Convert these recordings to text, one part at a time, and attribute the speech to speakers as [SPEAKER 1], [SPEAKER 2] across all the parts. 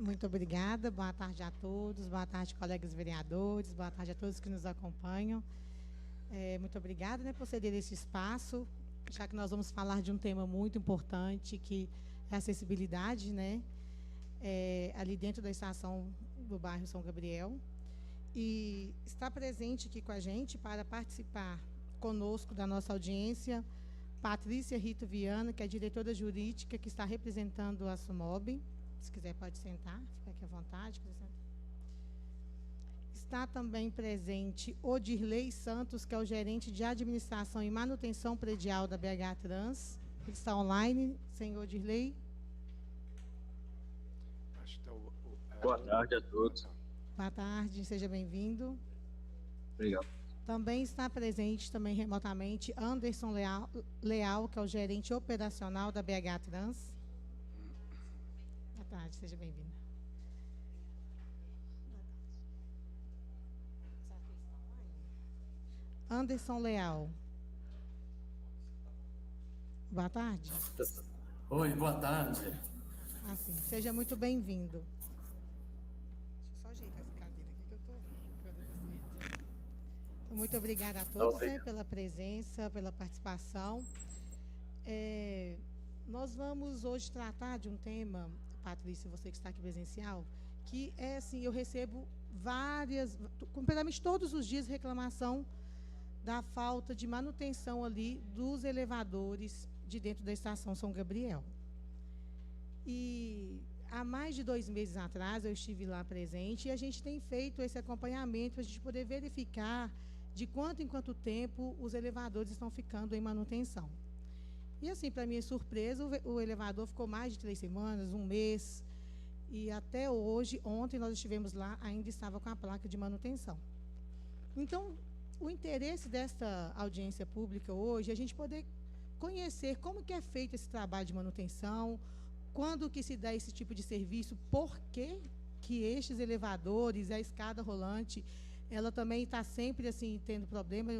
[SPEAKER 1] Muito obrigada. Boa tarde a todos. Boa tarde, colegas vereadores. Boa tarde a todos que nos acompanham. Muito obrigada, né, por ceder esse espaço, já que nós vamos falar de um tema muito importante, que é a acessibilidade, né, ali dentro da estação do bairro São Gabriel. E está presente aqui com a gente para participar conosco da nossa audiência, Patrícia Rito Viana, que é diretora jurídica, que está representando a SUMOB. Se quiser, pode sentar, fica aqui à vontade. Está também presente Odirley Santos, que é o gerente de administração e manutenção predial da BH Trans. Ele está online, senhor Odirley.
[SPEAKER 2] Boa tarde a todos.
[SPEAKER 1] Boa tarde, seja bem-vindo.
[SPEAKER 2] Obrigado.
[SPEAKER 1] Também está presente, também remotamente, Anderson Leal, que é o gerente operacional da BH Trans. Boa tarde, seja bem-vindo. Anderson Leal. Boa tarde.
[SPEAKER 3] Oi, boa tarde.
[SPEAKER 1] Assim, seja muito bem-vindo. Deixa eu só ajeitar essa cadeira aqui que eu estou. Muito obrigada a todos, né, pela presença, pela participação. Nós vamos hoje tratar de um tema, Patrícia, você que está aqui presencial, que é assim, eu recebo completamente todos os dias, reclamação da falta de manutenção ali dos elevadores de dentro da estação São Gabriel. E há mais de 2 meses atrás eu estive lá presente e a gente tem feito esse acompanhamento para a gente poder verificar de quanto em quanto tempo os elevadores estão ficando em manutenção. E assim, para minha surpresa, o elevador ficou mais de 3 semanas, 1 mês, e até hoje, ontem nós estivemos lá, ainda estava com a placa de manutenção. Então, o interesse desta audiência pública hoje é a gente poder conhecer como que é feito esse trabalho de manutenção, quando que se dá esse tipo de serviço, por que estes elevadores, a escada rolante, ela também está sempre assim, tendo problema.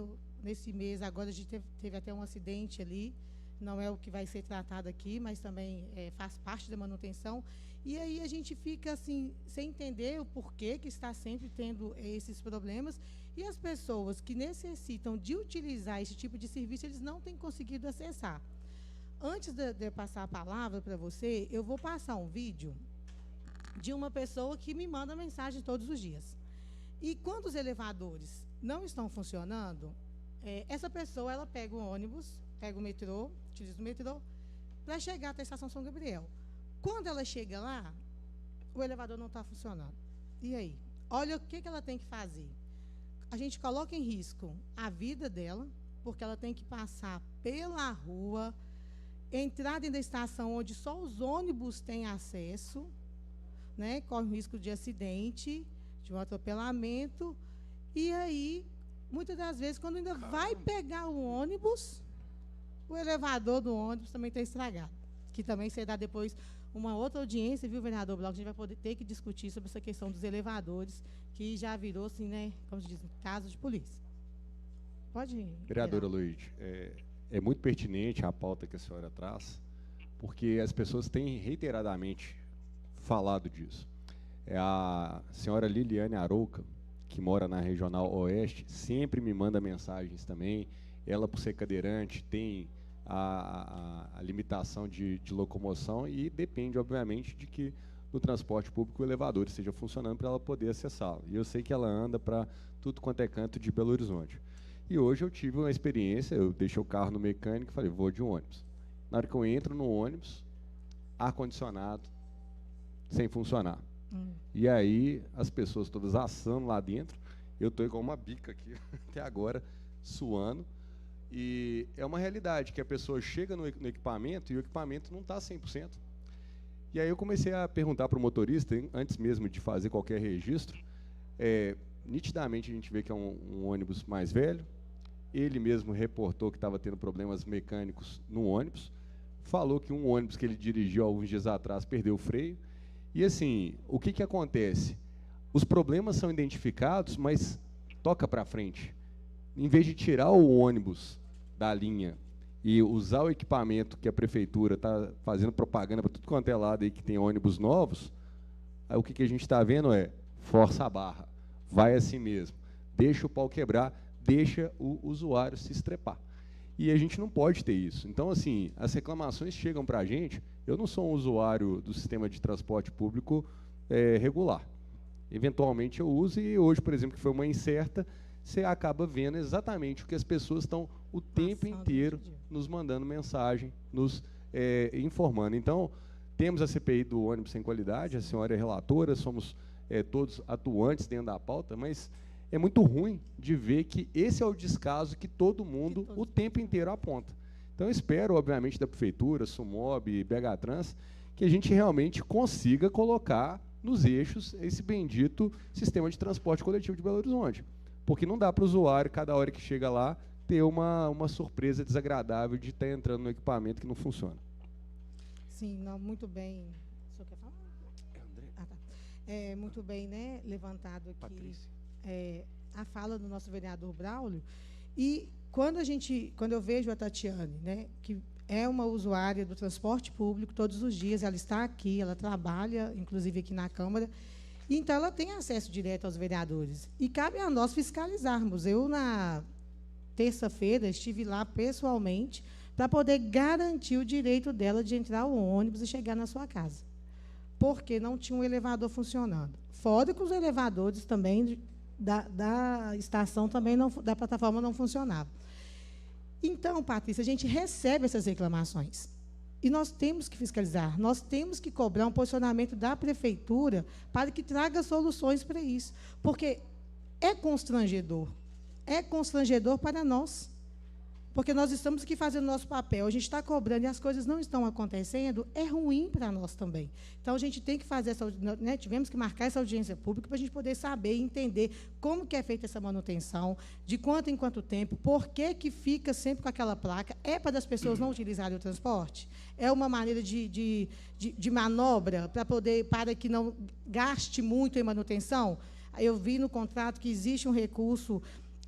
[SPEAKER 1] Nesse mês agora a gente teve até um acidente ali, não é o que vai ser tratado aqui, mas também faz parte da manutenção. E aí a gente fica assim, sem entender o porquê que está sempre tendo esses problemas, e as pessoas que necessitam de utilizar esse tipo de serviço, eles não têm conseguido acessar. Antes de passar a palavra para você, eu vou passar um vídeo de uma pessoa que me manda mensagem todos os dias. E quando os elevadores não estão funcionando, essa pessoa ela pega o ônibus, pega o metrô, utiliza o metrô, para chegar até a estação São Gabriel. Quando ela chega lá, o elevador não está funcionando. E aí? Olha o que ela tem que fazer. A gente coloca em risco a vida dela, porque ela tem que passar pela rua, entrar dentro da estação onde só os ônibus têm acesso, né? Corre o risco de acidente, de um atropelamento. E aí, muitas das vezes, quando ainda vai pegar o ônibus, o elevador do ônibus também está estragado. Que também será depois uma outra audiência, viu, vereador Bloco? A gente vai poder ter que discutir sobre essa questão dos elevadores, que já virou, assim, né, como se diz, caso de polícia. Pode ir.
[SPEAKER 4] Vereadora Luíde, é muito pertinente a pauta que a senhora traz, porque as pessoas têm reiteradamente falado disso. A senhora Liliane Arouca, que mora na Regional Oeste, sempre me manda mensagens também. Ela, por ser cadeirante, tem a limitação de locomoção e depende, obviamente, de que no transporte público o elevador esteja funcionando para ela poder acessá-lo. E eu sei que ela anda para tudo quanto é canto de Belo Horizonte. E hoje eu tive uma experiência, eu deixei o carro no mecânico e falei, vou de ônibus. Na hora que eu entro no ônibus, ar-condicionado sem funcionar. E aí as pessoas todas assando lá dentro, eu estou igual uma bica aqui até agora, suando. E é uma realidade que a pessoa chega no equipamento e o equipamento não está 100%. E aí eu comecei a perguntar para o motorista, antes mesmo de fazer qualquer registro, nitidamente a gente vê que é um ônibus mais velho. Ele mesmo reportou que estava tendo problemas mecânicos no ônibus, falou que um ônibus que ele dirigiu alguns dias atrás perdeu o freio. E assim, o que acontece? Os problemas são identificados, mas toca para frente. Em vez de tirar o ônibus da linha e usar o equipamento que a prefeitura está fazendo propaganda para tudo quanto é lado aí que tem ônibus novos, Aí o que a gente está vendo é, força a barra, vai assim mesmo, deixa o pau quebrar, deixa o usuário se estrepar. E a gente não pode ter isso. Então, assim, as reclamações chegam para a gente, eu não sou um usuário do sistema de transporte público regular. Eventualmente eu uso, e hoje, por exemplo, que foi uma incerta, você acaba vendo exatamente o que as pessoas estão o tempo inteiro nos mandando mensagem, nos informando. Então, temos a CPI do ônibus sem qualidade, a senhora é relatora, somos todos atuantes dentro da pauta, mas é muito ruim de ver que esse é o descaso que todo mundo o tempo inteiro aponta. Então, eu espero, obviamente, da Prefeitura, Sumob, BH-Trans, que a gente realmente consiga colocar nos eixos esse bendito sistema de transporte coletivo de Belo Horizonte. Porque não dá para o usuário, cada hora que chega lá, ter uma surpresa desagradável de estar entrando no equipamento que não funciona.
[SPEAKER 1] Sim, não, muito bem. O senhor quer falar? Ah, tá. Muito bem, né, levantado aqui a fala do nosso vereador Braulio. E quando eu vejo a Tatiane, né, que é uma usuária do transporte público todos os dias, ela está aqui, ela trabalha, inclusive, aqui na Câmara, então ela tem acesso direto aos vereadores. E cabe a nós fiscalizarmos. Eu, na terça-feira, estive lá pessoalmente para poder garantir o direito dela de entrar ao ônibus e chegar na sua casa, porque não tinha um elevador funcionando. Fora que os elevadores também da estação, também não, da plataforma, não funcionavam. Então, Patrícia, a gente recebe essas reclamações e nós temos que fiscalizar, nós temos que cobrar um posicionamento da Prefeitura para que traga soluções para isso, porque é constrangedor para nós, porque nós estamos aqui fazendo o nosso papel, a gente está cobrando e as coisas não estão acontecendo, é ruim para nós também. Então, a gente tem que fazer tivemos que marcar essa audiência pública para a gente poder saber e entender como que é feita essa manutenção, de quanto em quanto tempo, por que fica sempre com aquela placa, é para as pessoas não utilizarem o transporte? É uma maneira de manobra para que não gaste muito em manutenção? Eu vi no contrato que existe um recurso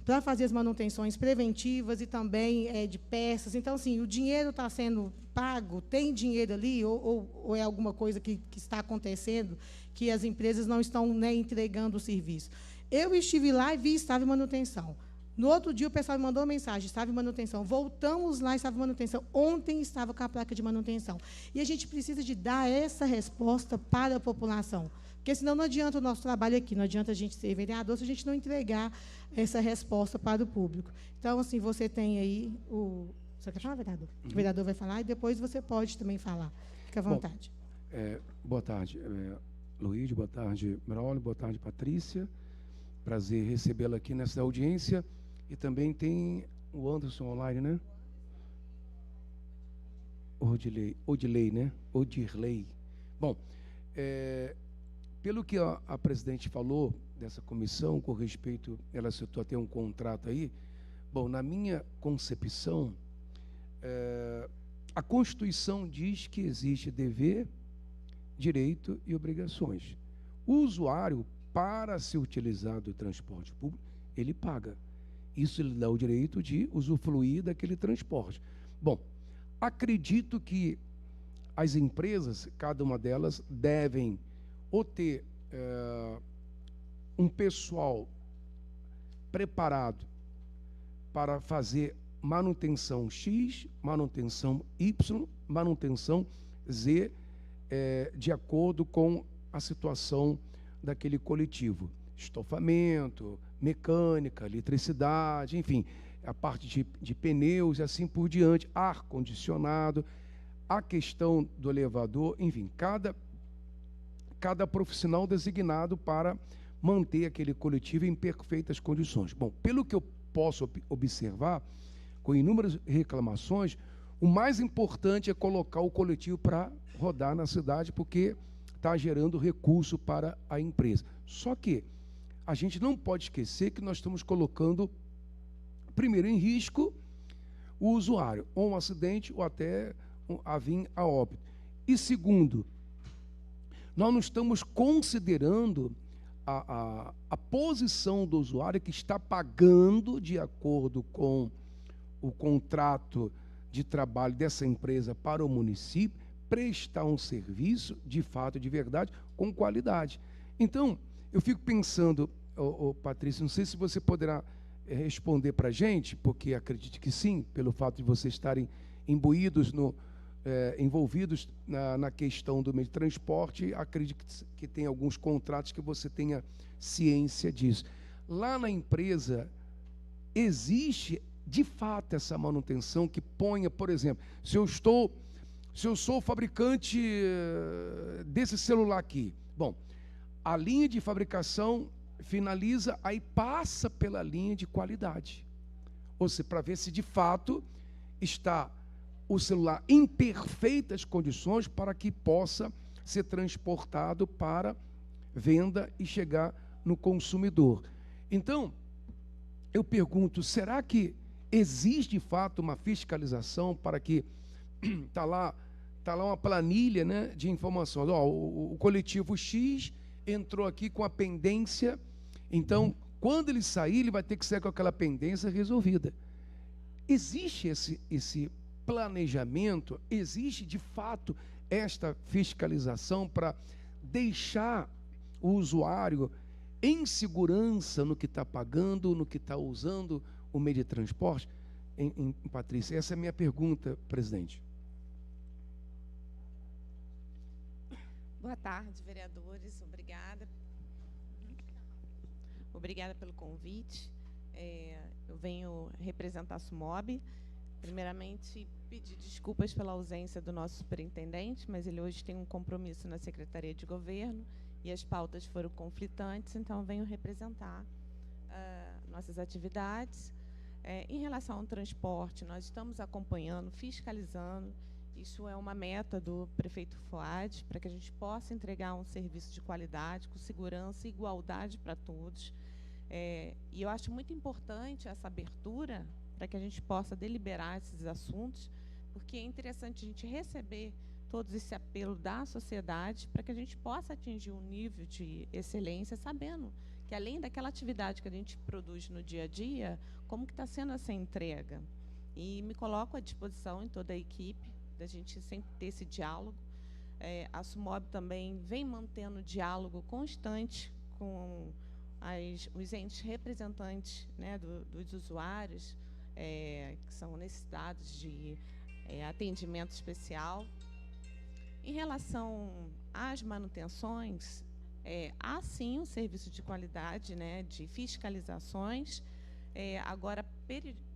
[SPEAKER 1] para fazer as manutenções preventivas e também de peças. Então, assim, o dinheiro está sendo pago, tem dinheiro ali, ou é alguma coisa que está acontecendo, que as empresas não estão, né, entregando o serviço. Eu estive lá e vi, estava em manutenção. No outro dia, o pessoal me mandou uma mensagem, estava em manutenção. Voltamos lá, estava em manutenção. Ontem, estava com a placa de manutenção. E a gente precisa de dar essa resposta para a população, porque senão não adianta o nosso trabalho aqui, não adianta a gente ser vereador se a gente não entregar essa resposta para o público. Então, assim, você tem aí Você quer falar, vereador? O vereador vai falar e depois você pode também falar. Fica à vontade.
[SPEAKER 5] Boa tarde, Luiz, boa tarde, Braulio, boa tarde, Patrícia. Prazer recebê-la aqui nessa audiência. E também tem o Anderson online, né? Odilei, né? Odirley. Bom, pelo que a presidente falou dessa comissão, com respeito, ela citou até um contrato aí, bom, na minha concepção, a Constituição diz que existe dever, direito e obrigações. O usuário, para se utilizar do transporte público, ele paga. Isso lhe dá o direito de usufruir daquele transporte. Bom, acredito que as empresas, cada uma delas, devem ou ter um pessoal preparado para fazer manutenção X, manutenção Y, manutenção Z, de acordo com a situação daquele coletivo. Estofamento, mecânica, eletricidade, enfim, a parte de pneus e assim por diante, ar-condicionado, a questão do elevador, enfim, cada profissional designado para manter aquele coletivo em perfeitas condições. Bom, pelo que eu posso observar, com inúmeras reclamações, o mais importante é colocar o coletivo para rodar na cidade, porque está gerando recurso para a empresa. Só que a gente não pode esquecer que nós estamos colocando, primeiro, em risco o usuário, ou um acidente, ou até a vir a óbito. E segundo, nós não estamos considerando a posição do usuário que está pagando de acordo com o contrato de trabalho dessa empresa para o município, prestar um serviço, de fato, de verdade, com qualidade. Então, eu fico pensando, Patrícia, não sei se você poderá responder para a gente, porque acredito que sim, pelo fato de vocês estarem imbuídos, envolvidos na questão do meio de transporte, acredito que tem alguns contratos que você tenha ciência disso. Lá na empresa, existe, de fato, essa manutenção que ponha, por exemplo, se eu sou fabricante desse celular aqui, bom, a linha de fabricação finaliza, aí passa pela linha de qualidade. Ou seja, para ver se de fato está o celular em perfeitas condições para que possa ser transportado para venda e chegar no consumidor. Então, eu pergunto, será que existe de fato uma fiscalização para que está lá uma planilha, né, de informações? O coletivo X entrou aqui com a pendência, então, quando ele sair, ele vai ter que sair com aquela pendência resolvida. Existe esse planejamento? Existe, de fato, esta fiscalização para deixar o usuário em segurança no que está pagando, no que está usando o meio de transporte? Patrícia, essa é a minha pergunta, presidente.
[SPEAKER 6] Boa tarde, vereadores. Obrigada. Obrigada pelo convite. Eu venho representar a SUMOB. Primeiramente, pedir desculpas pela ausência do nosso superintendente, mas ele hoje tem um compromisso na Secretaria de Governo e as pautas foram conflitantes, então eu venho representar nossas atividades. Em relação ao transporte, nós estamos acompanhando, fiscalizando. Isso é uma meta do prefeito Fuad, para que a gente possa entregar um serviço de qualidade, com segurança e igualdade para todos. E eu acho muito importante essa abertura para que a gente possa deliberar esses assuntos, porque é interessante a gente receber todo esse apelo da sociedade para que a gente possa atingir um nível de excelência, sabendo que, além daquela atividade que a gente produz no dia a dia, como que está sendo essa entrega. E me coloco à disposição em toda a equipe, da gente sempre ter esse diálogo. A SUMOB também vem mantendo diálogo constante com os entes representantes, né, dos usuários, que são necessitados de atendimento especial. Em relação às manutenções, há sim um serviço de qualidade, né, de fiscalizações. Agora,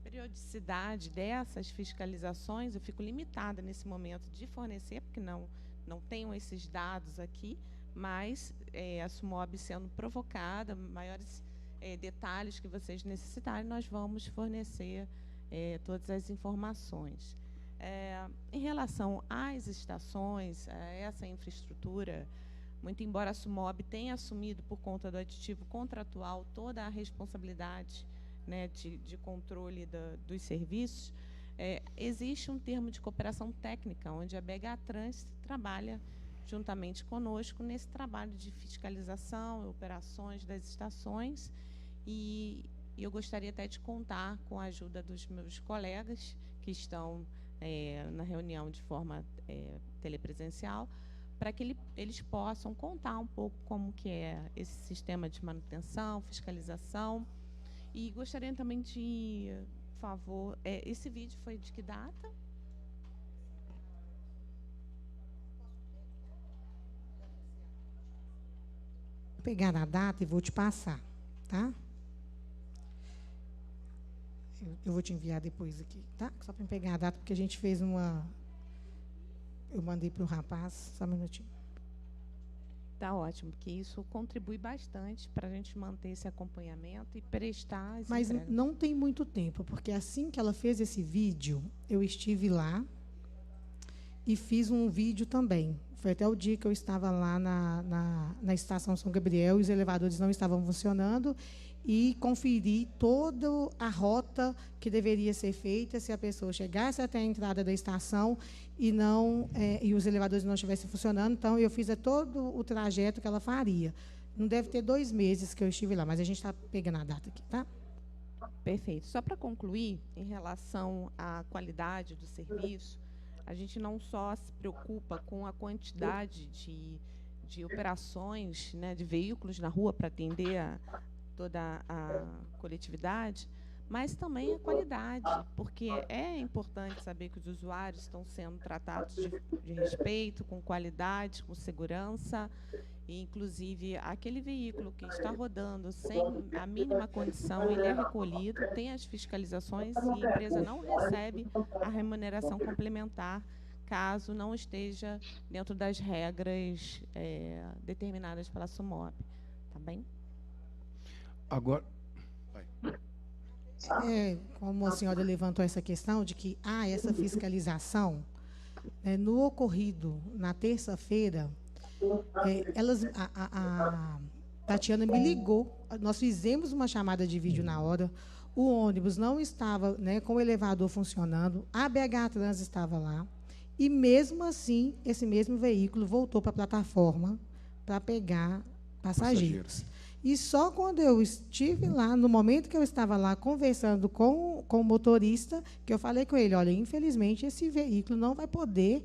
[SPEAKER 6] periodicidade dessas fiscalizações, eu fico limitada nesse momento de fornecer, porque não tenho esses dados aqui, mas a SUMOB sendo provocada, maiores detalhes que vocês necessitarem, nós vamos fornecer todas as informações. Em relação às estações, a essa infraestrutura, muito embora a SUMOB tenha assumido, por conta do aditivo contratual, toda a responsabilidade, né, de controle dos serviços, existe um termo de cooperação técnica, onde a BH Trans trabalha juntamente conosco nesse trabalho de fiscalização, operações das estações, e eu gostaria até de contar com a ajuda dos meus colegas que estão na reunião de forma telepresencial, para que eles possam contar um pouco como que é esse sistema de manutenção, fiscalização. E gostaria também de, por favor, esse vídeo foi de que data?
[SPEAKER 1] Vou pegar a data e vou te passar, tá? Eu vou te enviar depois aqui, tá? Só para pegar a data, porque a gente fez uma... Eu mandei para o rapaz, só um minutinho.
[SPEAKER 6] Tá ótimo, porque isso contribui bastante para a gente manter esse acompanhamento e prestar as
[SPEAKER 1] Mas
[SPEAKER 6] entregas.
[SPEAKER 1] não tem muito tempo, porque assim que ela fez esse vídeo, eu estive lá e fiz um vídeo também. Foi até o dia que eu estava lá na estação São Gabriel e os elevadores não estavam funcionando, e conferi toda a rota que deveria ser feita se a pessoa chegasse até a entrada da estação e os elevadores não estivessem funcionando. Então, eu fiz todo o trajeto que ela faria. Não deve ter 2 meses que eu estive lá, mas a gente está pegando a data aqui, tá?
[SPEAKER 6] Perfeito. Só para concluir, em relação à qualidade do serviço, a gente não só se preocupa com a quantidade de operações, né, de veículos na rua para atender toda a coletividade, mas também a qualidade, porque é importante saber que os usuários estão sendo tratados de respeito, com qualidade, com segurança, e, inclusive, aquele veículo que está rodando sem a mínima condição, ele é recolhido, tem as fiscalizações e a empresa não recebe a remuneração complementar caso não esteja dentro das regras determinadas pela SUMOB. Tá bem?
[SPEAKER 5] Agora,
[SPEAKER 1] como a senhora levantou essa questão de que há essa fiscalização, no ocorrido na terça-feira, a Tatiana me ligou, nós fizemos uma chamada de vídeo na hora, o ônibus não estava, né, com o elevador funcionando, a BH Trans estava lá, e mesmo assim, esse mesmo veículo voltou para a plataforma para pegar passageiros. E só quando eu estive lá, no momento que eu estava lá conversando com o motorista, que eu falei com ele, olha, infelizmente esse veículo não vai poder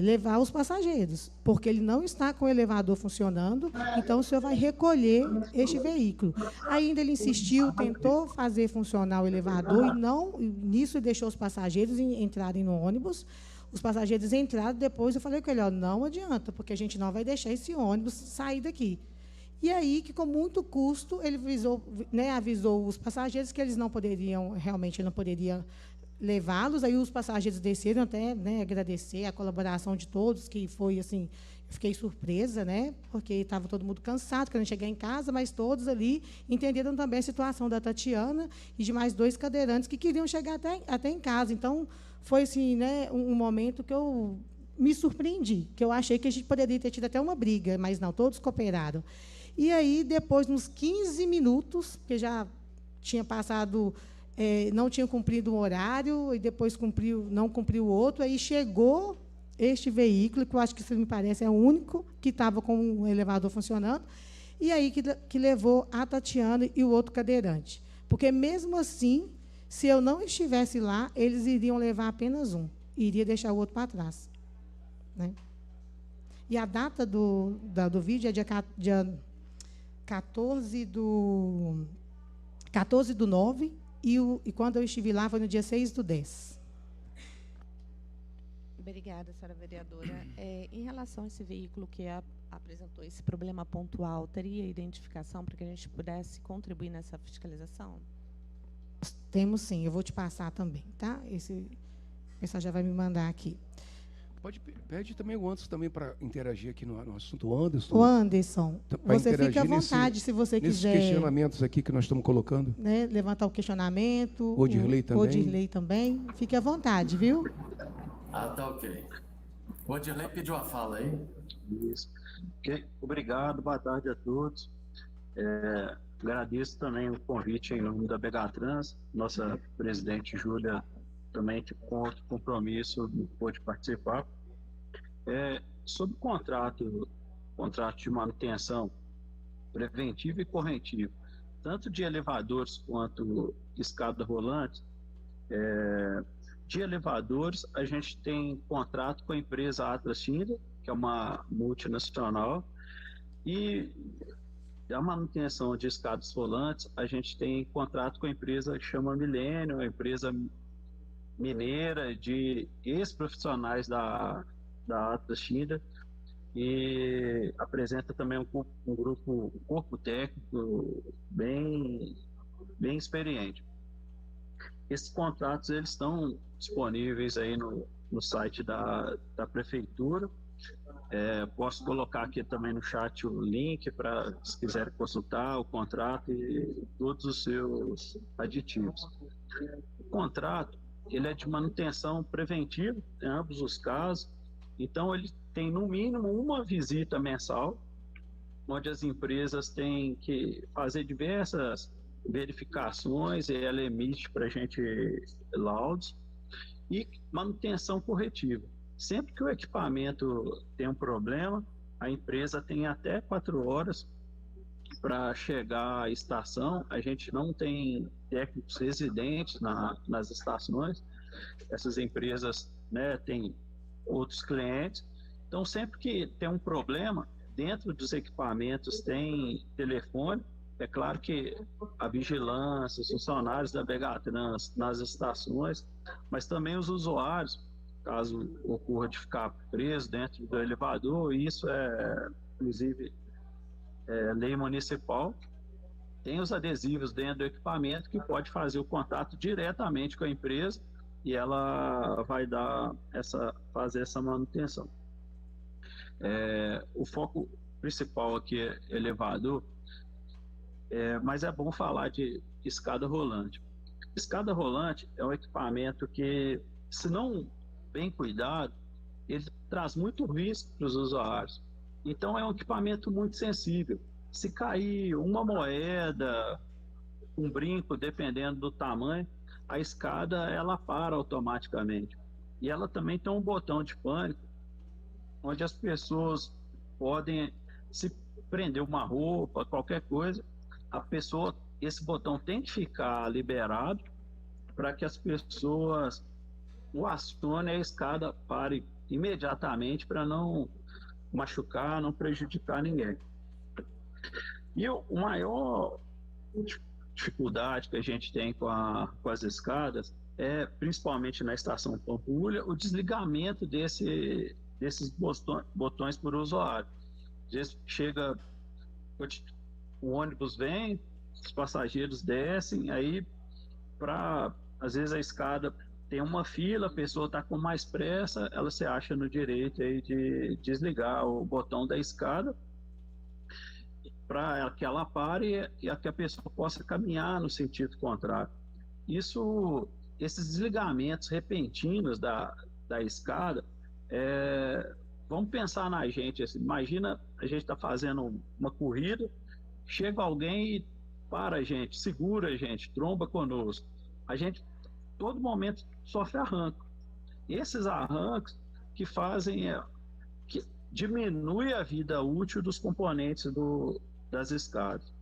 [SPEAKER 1] levar os passageiros, porque ele não está com o elevador funcionando, então o senhor vai recolher este veículo. Ainda ele insistiu, tentou fazer funcionar o elevador e não, nisso deixou os passageiros entrarem no ônibus. Os passageiros entraram, depois eu falei com ele, ó, não adianta, porque a gente não vai deixar esse ônibus sair daqui. E aí, que com muito custo, ele avisou os passageiros que eles não poderiam, realmente não poderia levá-los. Aí os passageiros desceram até, né, agradecer a colaboração de todos, que foi assim, eu fiquei surpresa, né, porque estava todo mundo cansado, querendo chegar em casa, mas todos ali entenderam também a situação da Tatiana e de mais 2 cadeirantes que queriam chegar até em casa. Então, foi assim, né, um momento que eu me surpreendi, que eu achei que a gente poderia ter tido até uma briga, mas não, todos cooperaram. E aí, depois, uns 15 minutos, que já tinha passado, não tinha cumprido um horário, e depois não cumpriu o outro, aí chegou este veículo, que eu acho que, se me parece, é o único que estava com o elevador funcionando, e aí que levou a Tatiana e o outro cadeirante. Porque, mesmo assim, se eu não estivesse lá, eles iriam levar apenas um, e iria deixar o outro para trás. Né? E a data do vídeo é dia 14/9, e quando eu estive lá foi no dia 6/10.
[SPEAKER 6] Obrigada, senhora vereadora. Em relação a esse veículo que apresentou esse problema pontual, teria identificação para que a gente pudesse contribuir nessa fiscalização?
[SPEAKER 1] Temos sim, eu vou te passar também, tá? O pessoal já vai me mandar aqui.
[SPEAKER 5] Pede também o Anderson também para interagir aqui no assunto. O
[SPEAKER 1] Anderson, você fica à vontade, se você quiser.
[SPEAKER 5] Nesses questionamentos aqui que nós estamos colocando.
[SPEAKER 1] Né, levantar o questionamento.
[SPEAKER 5] O Dirley
[SPEAKER 1] também. Fique à vontade, viu?
[SPEAKER 3] Tá ok. O Dirley pediu a fala aí.
[SPEAKER 2] Isso. Okay. Obrigado, boa tarde a todos. Agradeço também o convite em nome da BH Trans, nossa presidente Júlia também, que com outro compromisso pôde participar. Sobre o contrato de manutenção preventiva e corretiva, tanto de elevadores quanto escada rolante, de elevadores, a gente tem contrato com a empresa Atlas Schindler, que é uma multinacional, e a manutenção de escadas rolantes, a gente tem contrato com a empresa que chama Milênio, a empresa mineira de ex-profissionais da Atlas Schindler, e apresenta também um corpo técnico bem experiente. Esses contratos eles estão disponíveis aí no site da prefeitura. Posso colocar aqui também no chat o link para, se quiserem consultar o contrato e todos os seus aditivos. O contrato ele é de manutenção preventiva em ambos os casos, então ele tem no mínimo uma visita mensal, onde as empresas têm que fazer diversas verificações e ela emite para a gente laudos, e manutenção corretiva. Sempre que o equipamento tem um problema, a empresa tem até 4 horas para chegar à estação. A gente não tem técnicos residentes nas estações. Essas empresas, né, têm outros clientes Então, sempre que tem um problema, dentro dos equipamentos tem telefone. É claro que a vigilância, os funcionários da Begatrans nas estações, mas também os usuários, caso ocorra de ficar preso dentro do elevador, isso é, inclusive, lei municipal. Tem os adesivos dentro do equipamento que pode fazer o contato diretamente com a empresa e ela vai fazer essa manutenção. O foco principal aqui é elevador, mas é bom falar de escada rolante. Escada rolante é um equipamento que, se não bem cuidado, ele traz muito risco para os usuários. Então, é um equipamento muito sensível. Se cair uma moeda, um brinco, dependendo do tamanho, a escada ela para automaticamente. E ela também tem um botão de pânico, onde as pessoas podem se prender uma roupa, qualquer coisa, esse botão tem que ficar liberado para que as pessoas o acionem e a escada pare imediatamente para não machucar, não prejudicar ninguém. E a maior dificuldade que a gente tem com as escadas é, principalmente na estação Pampulha, o desligamento desses botões por usuário. Às vezes chega, o ônibus vem, os passageiros descem, aí às vezes a escada tem uma fila, a pessoa está com mais pressa, ela se acha no direito aí de desligar o botão da escada para que ela pare e que a pessoa possa caminhar no sentido contrário. Esses desligamentos repentinos da escada, vamos pensar na gente, assim, imagina a gente está fazendo uma corrida, chega alguém e para a gente, segura a gente, tromba conosco. A gente, todo momento, sofre arranco. Esses arrancos que fazem, que diminui a vida útil dos componentes das escadas.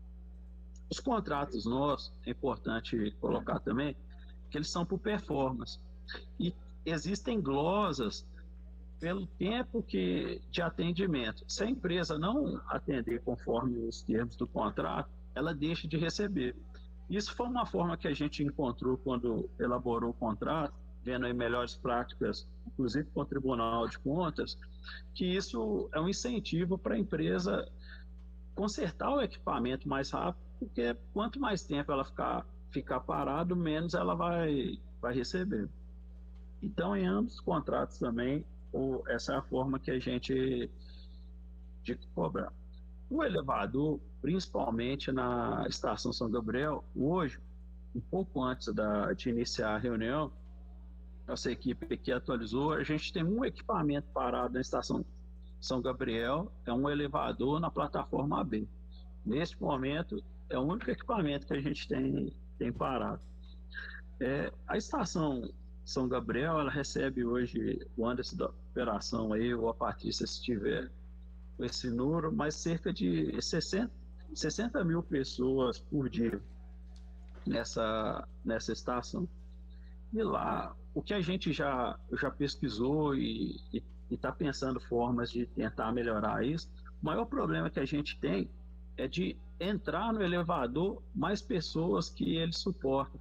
[SPEAKER 2] Os contratos nossos, é importante colocar também, que eles são por performance. E existem glosas pelo tempo de atendimento. Se a empresa não atender conforme os termos do contrato, ela deixa de receber. Isso foi uma forma que a gente encontrou quando elaborou o contrato, vendo aí melhores práticas, inclusive com o Tribunal de Contas, que isso é um incentivo para a empresa consertar o equipamento mais rápido, porque quanto mais tempo ela ficar parado, menos ela vai receber. Então, em ambos os contratos também, essa é a forma que a gente de cobrar. O elevador, principalmente na Estação São Gabriel, hoje, um pouco antes de iniciar a reunião, nossa equipe aqui atualizou, a gente tem um equipamento parado na Estação São Gabriel, é um elevador na plataforma B. Neste momento, é o único equipamento que a gente tem parado. A Estação São Gabriel, ela recebe hoje, o Anderson da operação aí, ou a Patrícia, se tiver esse número, mas cerca de 60 mil pessoas por dia nessa estação. E lá, o que a gente já pesquisou e está pensando formas de tentar melhorar isso, o maior problema que a gente tem é de entrar no elevador mais pessoas que ele suporta.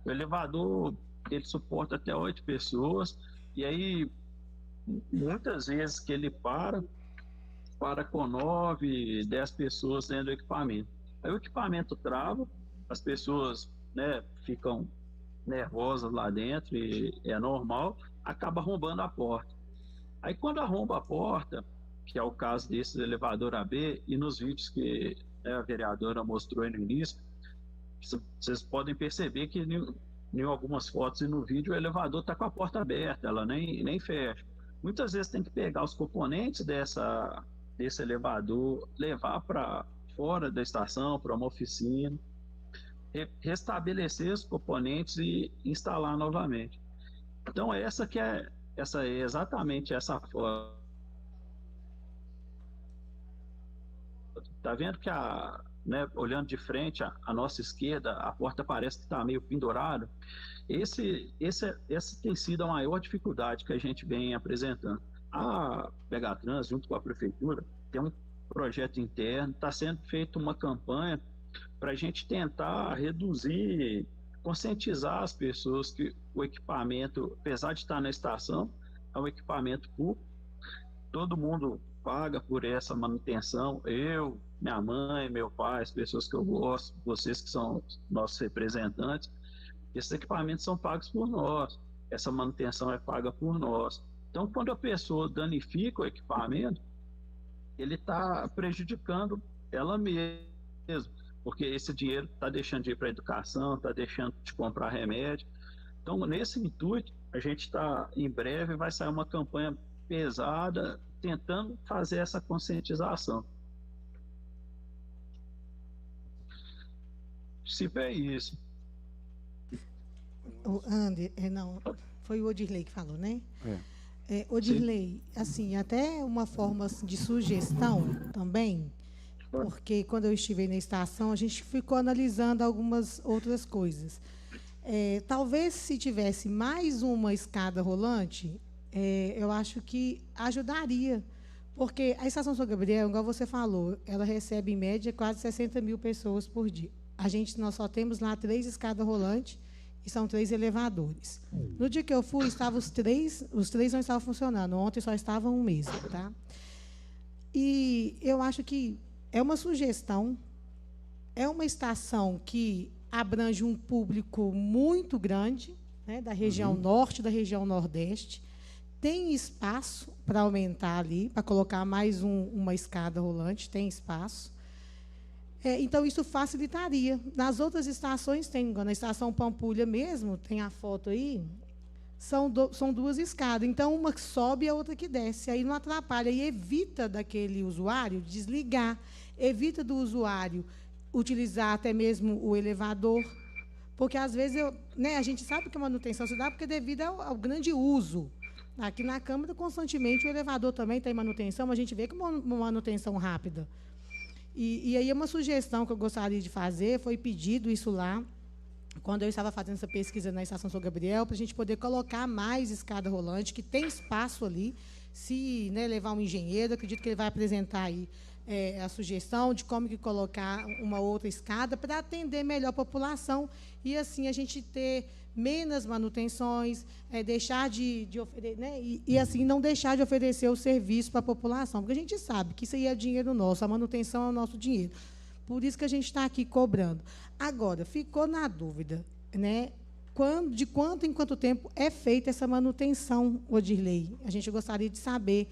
[SPEAKER 2] O elevador, ele suporta até 8 pessoas, e aí, muitas vezes que ele para com 9, 10 pessoas dentro do equipamento. Aí o equipamento trava, as pessoas, né, ficam nervosas lá dentro, e é normal, acaba arrombando a porta. Aí quando arromba a porta, que é o caso desse elevador AB, e nos vídeos que a vereadora mostrou aí no início, vocês podem perceber que em algumas fotos e no vídeo o elevador está com a porta aberta, ela nem fecha. Muitas vezes tem que pegar os componentes desse elevador, levar para fora da estação, para uma oficina, restabelecer os componentes e instalar novamente. Então essa é exatamente essa foto. Tá vendo que olhando de frente, a nossa esquerda, a porta parece que está meio pendurada. Essa tem sido a maior dificuldade que a gente vem apresentando. A Pegatrans, junto com a prefeitura, tem um projeto interno, está sendo feita uma campanha para a gente tentar reduzir, conscientizar as pessoas que o equipamento, apesar de estar na estação, é um equipamento público, todo mundo paga por essa manutenção, eu, minha mãe, meu pai, as pessoas que eu gosto, vocês que são nossos representantes, esses equipamentos são pagos por nós, essa manutenção é paga por nós. Então, quando a pessoa danifica o equipamento, ele está prejudicando ela mesma, porque esse dinheiro está deixando de ir para a educação, está deixando de comprar remédio. Então, nesse intuito, a gente está, em breve, vai sair uma campanha pesada, tentando fazer essa conscientização. Se é isso.
[SPEAKER 1] O Ander, não, foi o Odirley que falou, né? Odirley, assim, até uma forma assim, de sugestão também, porque quando eu estive na estação, a gente ficou analisando algumas outras coisas. Talvez se tivesse mais uma escada rolante, eu acho que ajudaria, porque a Estação São Gabriel, igual você falou, ela recebe em média quase 60 mil pessoas por dia. Nós só temos lá 3 escadas rolantes e são 3 elevadores. No dia que eu fui, estavam os três não estavam funcionando. Ontem só estava um mesmo, tá? E eu acho que é uma sugestão, é uma estação que abrange um público muito grande, né, da região norte, da região nordeste. Tem espaço para aumentar ali, para colocar mais uma escada rolante, tem espaço. Então, isso facilitaria. Nas outras estações, na estação Pampulha mesmo, tem a foto aí, são 2 escadas. Então, uma que sobe e a outra que desce. Aí não atrapalha. E evita daquele usuário desligar, evita do usuário utilizar até mesmo o elevador. Porque, às vezes, a gente sabe que a manutenção se dá porque devido ao grande uso. Aqui na Câmara, constantemente, o elevador também tem manutenção, mas a gente vê que uma manutenção rápida. E aí uma sugestão que eu gostaria de fazer, foi pedido isso lá, quando eu estava fazendo essa pesquisa na Estação São Gabriel, para a gente poder colocar mais escada rolante, que tem espaço ali, se levar um engenheiro, acredito que ele vai apresentar aí a sugestão de como que colocar uma outra escada para atender melhor a população e, assim, a gente ter menos manutenções, deixar de oferecer, né? E, assim, não deixar de oferecer o serviço para a população, porque a gente sabe que isso aí é dinheiro nosso, a manutenção é o nosso dinheiro. Por isso que a gente está aqui cobrando. Agora, ficou na dúvida, né? De quanto em quanto tempo é feita essa manutenção, Odirley? A gente gostaria de saber.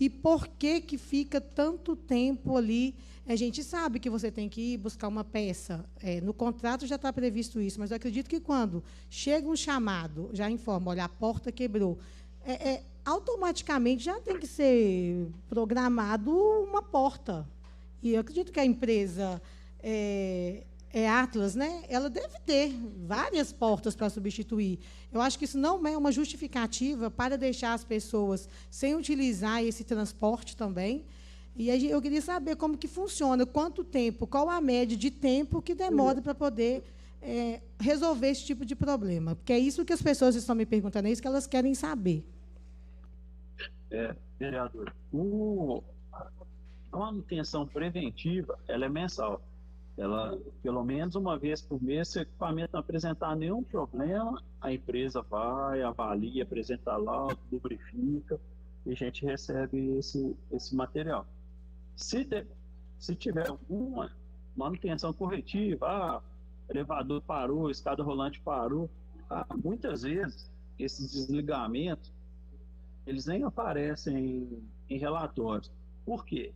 [SPEAKER 1] E por que fica tanto tempo ali? A gente sabe que você tem que ir buscar uma peça. No contrato já está previsto isso, mas eu acredito que quando chega um chamado, já informa, olha, a porta quebrou, automaticamente já tem que ser programado uma porta. E eu acredito que a empresa Atlas, né? Ela deve ter várias portas para substituir. Eu acho que isso não é uma justificativa para deixar as pessoas sem utilizar esse transporte também. E aí eu queria saber como que funciona, quanto tempo, qual a média de tempo que demora para poder resolver esse tipo de problema. Porque é isso que as pessoas estão me perguntando, é isso que elas querem saber.
[SPEAKER 2] Vereador, a manutenção preventiva, ela é mensal. Ela, pelo menos uma vez por mês, se o equipamento não apresentar nenhum problema, a empresa vai, avalia, apresenta laudo, lubrifica, e a gente recebe esse material. Se tiver alguma manutenção corretiva, elevador parou, escada rolante parou, muitas vezes esses desligamentos eles nem aparecem em relatórios. Por quê?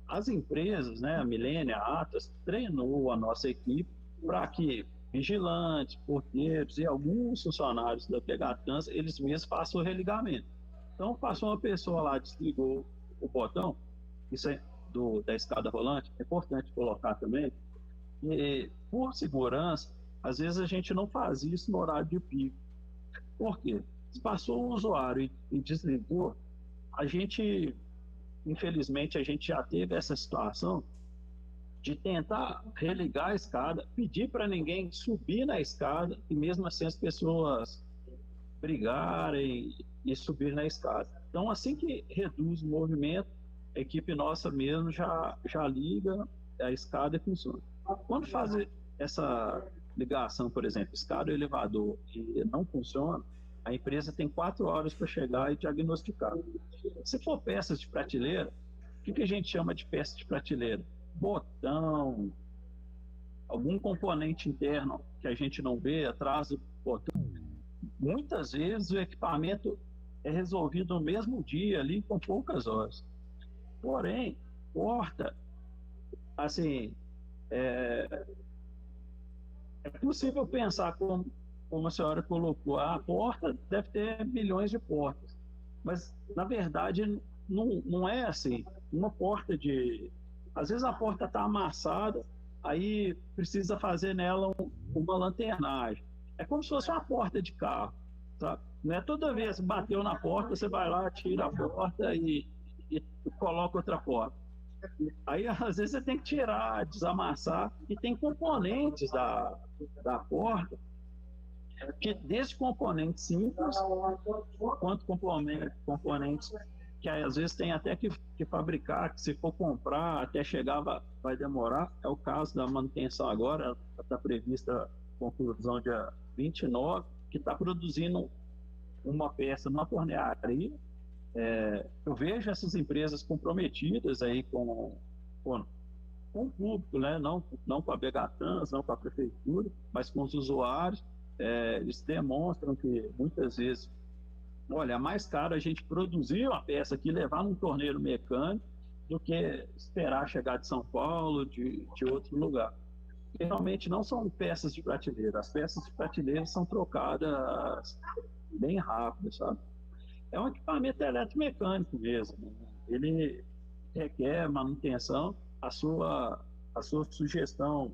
[SPEAKER 2] As empresas, né, a Milênio, a Atlas, treinou a nossa equipe para que vigilantes, porteiros e alguns funcionários da Pegatrans, eles mesmos façam o religamento. Então, passou uma pessoa lá, desligou o botão, isso é da escada rolante, é importante colocar também, e por segurança, às vezes a gente não faz isso no horário de pico. Por quê? Se passou o usuário e desligou, infelizmente, a gente já teve essa situação de tentar religar a escada, pedir para ninguém subir na escada e mesmo assim as pessoas brigarem e subir na escada. Então, assim que reduz o movimento, a equipe nossa mesmo já liga a escada e funciona. Quando faz essa ligação, por exemplo, escada e elevador, e não funciona, a empresa tem 4 horas para chegar e diagnosticar. Se for peças de prateleira, o que a gente chama de peça de prateleira? Botão, algum componente interno que a gente não vê atrás do botão. Muitas vezes o equipamento é resolvido no mesmo dia, ali, com poucas horas. Porém, porta, assim, é possível pensar como a senhora colocou, a porta deve ter milhões de portas, mas, na verdade, não é assim. Uma porta de... Às vezes a porta está amassada, aí precisa fazer nela uma lanternagem. É como se fosse uma porta de carro, sabe? Não é toda vez que bateu na porta, você vai lá, tira a porta e coloca outra porta. Aí, às vezes, você tem que tirar, desamassar, e tem componentes da porta, que desde componentes simples, quanto componentes que às vezes tem até que fabricar, que se for comprar, até chegar vai demorar. É o caso da manutenção agora, está prevista a conclusão dia 29, que está produzindo uma peça numa tornearia. Eu vejo essas empresas comprometidas aí com o público, né? Não com a Begatrans, não com a prefeitura, mas com os usuários. Eles demonstram que muitas vezes, olha, é mais caro a gente produzir uma peça aqui, levar num torneiro mecânico, do que esperar chegar de São Paulo, de outro lugar. Porque realmente não são peças de prateleira. As peças de prateleira são trocadas bem rápido, sabe? É um equipamento eletromecânico mesmo. Ele requer manutenção. A sua sugestão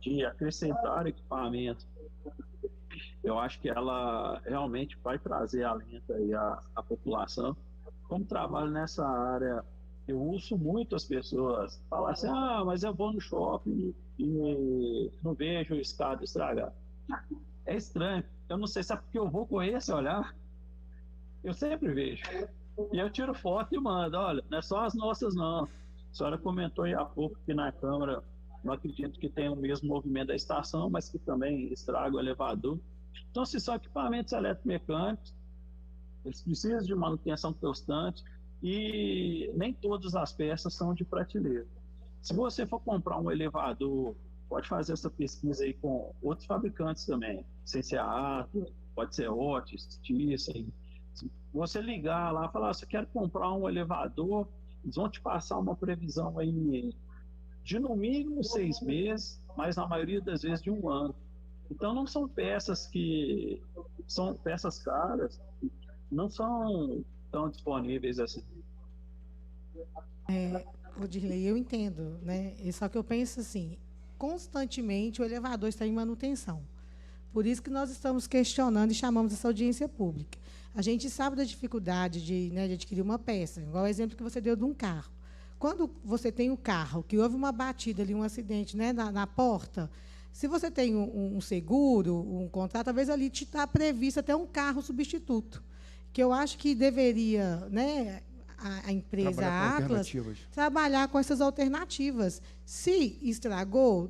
[SPEAKER 2] de acrescentar equipamento, eu acho que ela realmente vai trazer alento aí à população. Como trabalho nessa área, eu ouço muito as pessoas falar assim: mas eu vou no shopping e não vejo escada estragada. É estranho. Eu não sei se é porque eu vou com esse olhar. Eu sempre vejo. E eu tiro foto e mando. Olha, não é só as nossas, não. A senhora comentou aí há pouco que na Câmara, não acredito que tenha o mesmo movimento da estação, mas que também estraga o elevador. Então, se são equipamentos eletromecânicos, eles precisam de manutenção constante e nem todas as peças são de prateleira. Se você for comprar um elevador, pode fazer essa pesquisa aí com outros fabricantes também, sem ser a Atlas, pode ser Otis, Thyssen. Se você ligar lá e falar: você quer comprar um elevador, eles vão te passar uma previsão aí de no mínimo 6 meses, mas na maioria das vezes de 1 ano. Então não são peças são peças caras, não são tão disponíveis assim.
[SPEAKER 1] Odirley, eu entendo, né? Só que eu penso assim, constantemente o elevador está em manutenção. Por isso que nós estamos questionando e chamamos essa audiência pública. A gente sabe da dificuldade de adquirir uma peça, igual o exemplo que você deu de um carro. Quando você tem um carro, que houve uma batida ali, um acidente, né, na porta, se você tem um seguro, um contrato, talvez ali está previsto até um carro substituto, que eu acho que deveria, né, a empresa Atlas trabalhar com essas alternativas. Se estragou,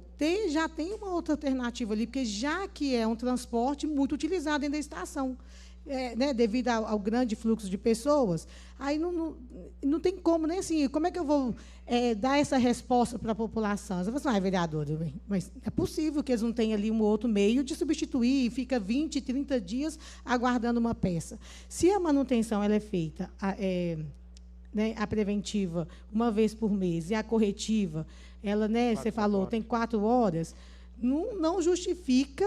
[SPEAKER 1] já tem uma outra alternativa ali, porque já que é um transporte muito utilizado dentro da estação, né, devido ao grande fluxo de pessoas, aí não tem como, nem assim, como é que eu vou dar essa resposta para a população? Você fala assim: vereador, mas é possível que eles não tenham ali um outro meio de substituir e fica 20, 30 dias aguardando uma peça. Se a manutenção ela é feita, né, a preventiva, uma vez por mês, e a corretiva, ela, né, você falou, tem 4 horas, não justifica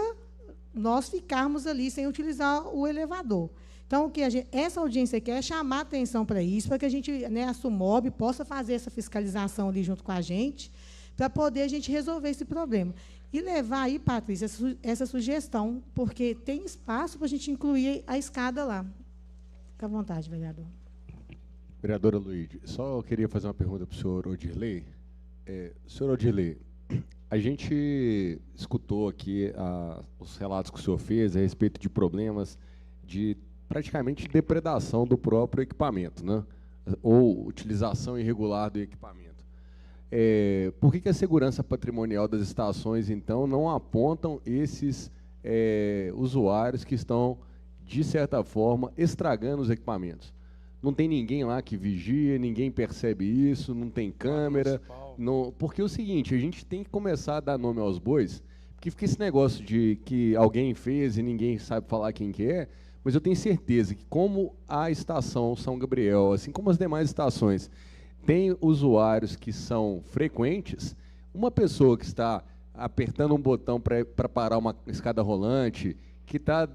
[SPEAKER 1] nós ficarmos ali sem utilizar o elevador. Então, o que essa audiência quer é chamar atenção para isso, para que a gente, né, a SUMOB, possa fazer essa fiscalização ali junto com a gente, para poder a gente resolver esse problema. E levar aí, Patrícia, essa sugestão, porque tem espaço para a gente incluir a escada lá. Fica à vontade, vereador.
[SPEAKER 4] Vereadora Luíde, só eu queria fazer uma pergunta para o senhor Odirley. Senhor Odirley, a gente escutou aqui os relatos que o senhor fez a respeito de problemas de praticamente depredação do próprio equipamento, né? Ou utilização irregular do equipamento. Por que a segurança patrimonial das estações, então, não apontam esses usuários que estão, de certa forma, estragando os equipamentos? Não tem ninguém lá que vigia, ninguém percebe isso, não tem câmera. Não, porque é o seguinte, a gente tem que começar a dar nome aos bois, porque fica esse negócio de que alguém fez e ninguém sabe falar quem que é, mas eu tenho certeza que como a estação São Gabriel, assim como as demais estações, tem usuários que são frequentes, uma pessoa que está apertando um botão para parar uma escada rolante, que está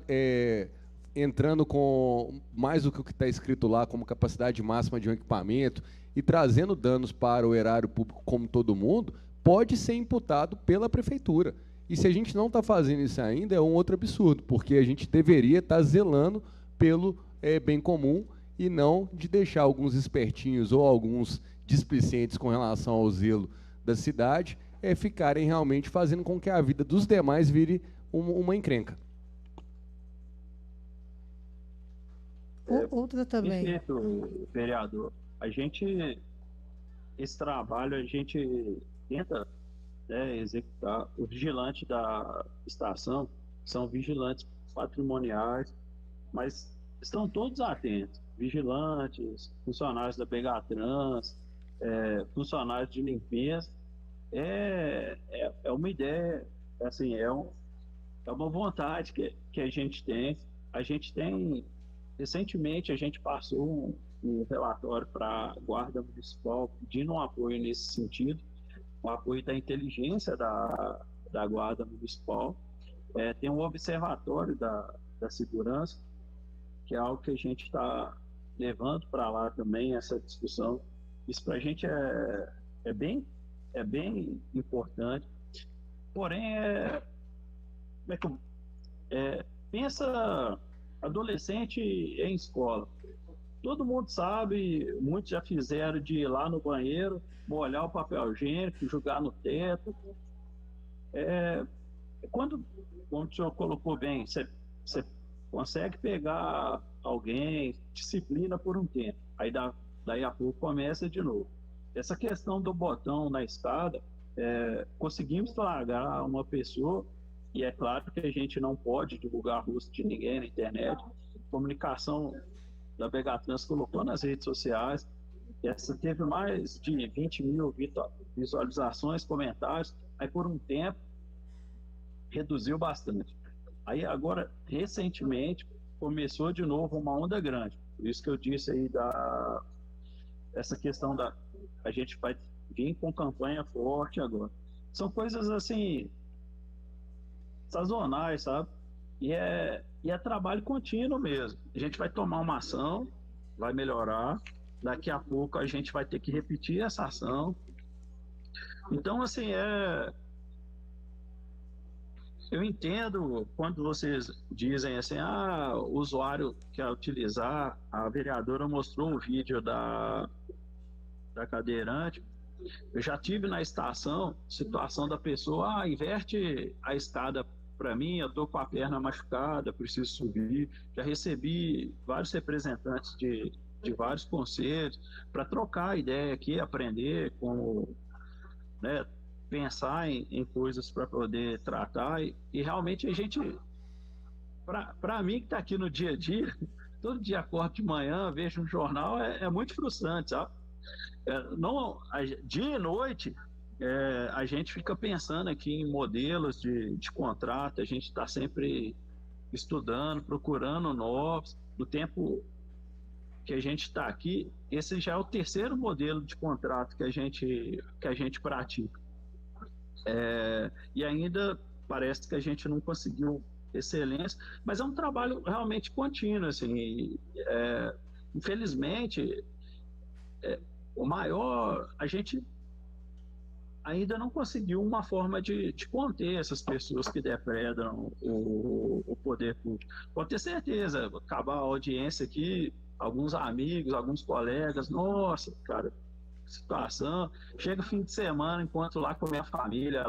[SPEAKER 4] entrando com mais do que o que está escrito lá como capacidade máxima de um equipamento e trazendo danos para o erário público como todo mundo, pode ser imputado pela prefeitura. E se a gente não está fazendo isso ainda, é um outro absurdo, porque a gente deveria estar zelando pelo bem comum e não de deixar alguns espertinhos ou alguns displicentes com relação ao zelo da cidade ficarem realmente fazendo com que a vida dos demais vire uma encrenca.
[SPEAKER 1] Outra também.
[SPEAKER 2] Perfeito, vereador. Esse trabalho a gente tenta executar. O vigilante da estação são vigilantes patrimoniais, mas estão todos atentos. Vigilantes, funcionários da Begatrans, funcionários de limpeza. É uma ideia, assim, é uma vontade que a gente tem. Recentemente, a gente passou um relatório para a Guarda Municipal pedindo um apoio nesse sentido, o apoio da inteligência da Guarda Municipal. Tem um observatório da segurança, que é algo que a gente está levando para lá também, essa discussão. Isso para a gente é bem importante. Porém, pensa adolescente em escola. Todo mundo sabe, muitos já fizeram de ir lá no banheiro, molhar o papel higiênico, jogar no teto. Quando o senhor colocou bem, você consegue pegar alguém, disciplina por um tempo, aí daí a pouco começa de novo. Essa questão do botão na escada, conseguimos largar uma pessoa, e é claro que a gente não pode divulgar o rosto de ninguém na internet. A comunicação da Begatrans colocou nas redes sociais, essa teve mais de 20 mil visualizações, comentários, aí por um tempo reduziu bastante. Aí agora, recentemente, começou de novo uma onda grande. Por isso que eu disse aí essa questão a gente vai vir com campanha forte agora. São coisas assim sazonais, sabe? E é trabalho contínuo mesmo. A gente vai tomar uma ação, vai melhorar, daqui a pouco a gente vai ter que repetir essa ação. Então, assim, eu entendo quando vocês dizem assim, o usuário quer utilizar, a vereadora mostrou o vídeo da cadeirante. Eu já tive na estação, situação da pessoa, inverte a escada para mim, eu estou com a perna machucada, preciso subir. Já recebi vários representantes de vários conselhos para trocar ideia aqui, aprender como pensar em coisas para poder tratar. E realmente a gente, para mim que está aqui no dia a dia, todo dia acordo de manhã, vejo um jornal, é muito frustrante, sabe? Dia e noite, a gente fica pensando aqui em modelos de contrato, a gente está sempre estudando, procurando novos. No tempo que a gente está aqui, esse já é o terceiro modelo de contrato que a gente pratica. E ainda parece que a gente não conseguiu excelência, mas é um trabalho realmente contínuo, assim. Infelizmente, a gente ainda não conseguiu uma forma de conter essas pessoas que depredam o poder público. Pode ter certeza, acabar a audiência aqui, alguns amigos, alguns colegas, nossa, cara, situação, chega o fim de semana, enquanto lá com a minha família,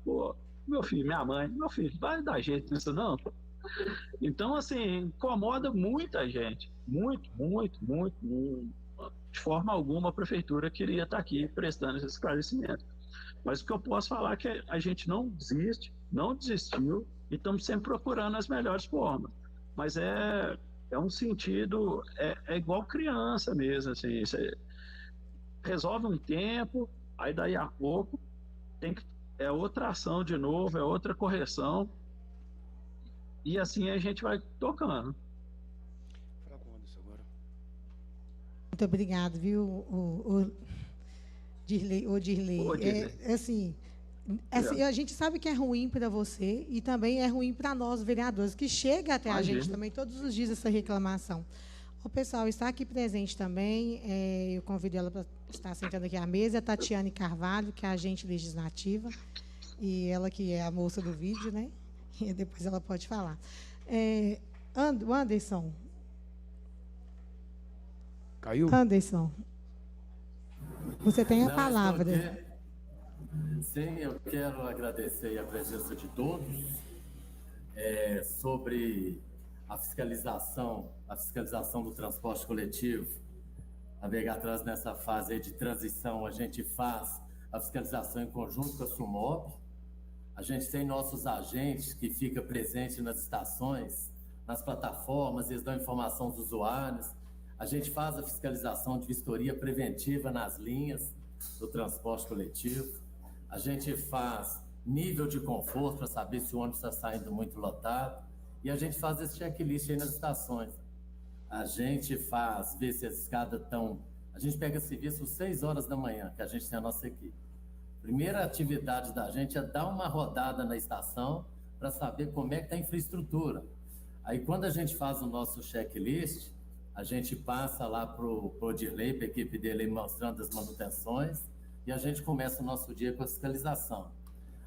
[SPEAKER 2] pô, meu filho, minha mãe, meu filho, vai dar jeito nisso não? Então, assim, incomoda muita gente. Muito, muito, muito, muito. De forma alguma, a prefeitura queria estar aqui prestando esse esclarecimento. Mas o que eu posso falar é que a gente não desiste, não desistiu, e estamos sempre procurando as melhores formas. Mas é um sentido, é igual criança mesmo, assim, você resolve um tempo, aí daí a pouco é outra ação de novo, é outra correção, e assim a gente vai tocando.
[SPEAKER 1] Muito obrigado, viu, Dirley. Assim, a gente sabe que é ruim para você e também é ruim para nós, vereadores, que chega até a gente também todos os dias essa reclamação. O pessoal está aqui presente também, eu convido ela para estar sentando aqui à mesa, a Tatiane Carvalho, que é a agente legislativa, e ela que é a moça do vídeo, né? E depois ela pode falar. Anderson.
[SPEAKER 5] Caiu?
[SPEAKER 1] Anderson, você tem a palavra.
[SPEAKER 3] Sim, eu quero agradecer a presença de todos sobre a fiscalização do transporte coletivo. A Vegatrans, nessa fase aí de transição, a gente faz a fiscalização em conjunto com a SUMOB. A gente tem nossos agentes que ficam presentes nas estações, nas plataformas, eles dão informação aos usuários. A gente faz a fiscalização de vistoria preventiva nas linhas do transporte coletivo. A gente faz nível de conforto para saber se o ônibus está saindo muito lotado. E a gente faz esse checklist aí nas estações. A gente faz, ver se as escadas estão... A gente pega serviço às 6 horas da manhã, que a gente tem a nossa equipe. Primeira atividade da gente é dar uma rodada na estação para saber como é que está a infraestrutura. Aí, quando a gente faz o nosso checklist, a gente passa lá para o Dirley, para a equipe dele, mostrando as manutenções, e a gente começa o nosso dia com a fiscalização.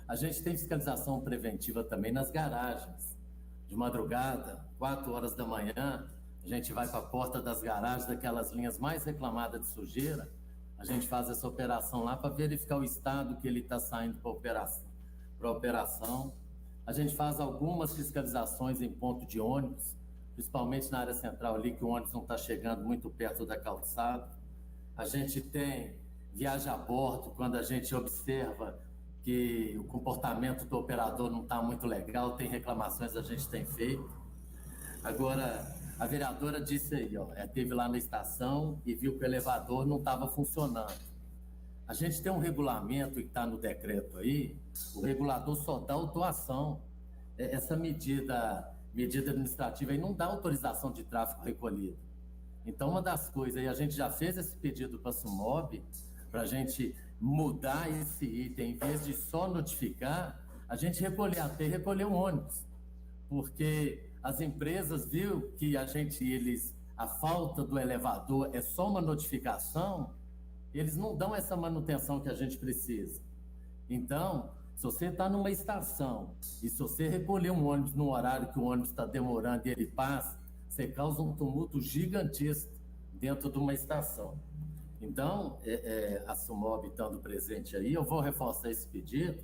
[SPEAKER 3] A gente tem fiscalização preventiva também nas garagens. De madrugada, 4 horas da manhã, a gente vai para a porta das garagens, daquelas linhas mais reclamadas de sujeira, a gente faz essa operação lá para verificar o estado que ele está saindo para operação. A gente faz algumas fiscalizações em ponto de ônibus, principalmente na área central ali, que o ônibus não está chegando muito perto da calçada. A gente tem viagem a bordo, quando a gente observa que o comportamento do operador não está muito legal, tem reclamações, a gente tem feito. Agora, a vereadora disse aí, esteve lá na estação e viu que o elevador não estava funcionando. A gente tem um regulamento que está no decreto aí, o regulador só dá autuação. Essa medida administrativa aí não dá autorização de tráfego recolhido. Então, uma das coisas aí, a gente já fez esse pedido para a SUMOB, para a gente mudar esse item, em vez de só notificar, a gente recolher um ônibus. Porque as empresas viu que a falta do elevador é só uma notificação, eles não dão essa manutenção que a gente precisa. Então, se você está numa estação e se você recolher um ônibus no horário que o ônibus está demorando e ele passa, você causa um tumulto gigantesco dentro de uma estação. Então, a SUMOB estando presente aí, eu vou reforçar esse pedido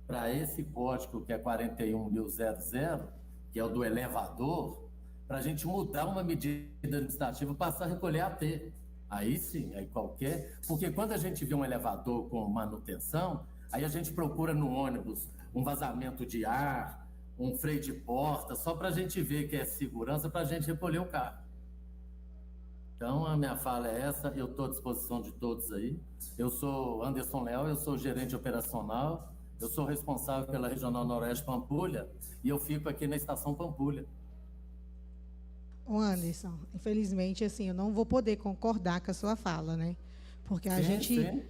[SPEAKER 3] para esse código que é 41.000, que é o do elevador, para a gente mudar uma medida administrativa e passar a recolher AT. Aí sim, aí qualquer... Porque quando a gente vê um elevador com manutenção, aí a gente procura no ônibus um vazamento de ar, um freio de porta, só para a gente ver que é segurança, para a gente recolher o carro. Então, a minha fala é essa, eu estou à disposição de todos aí. Eu sou Anderson Leal, eu sou gerente operacional, eu sou responsável pela Regional Noroeste Pampulha e eu fico aqui na Estação Pampulha.
[SPEAKER 1] O Anderson, infelizmente, assim, eu não vou poder concordar com a sua fala, né? Porque a gente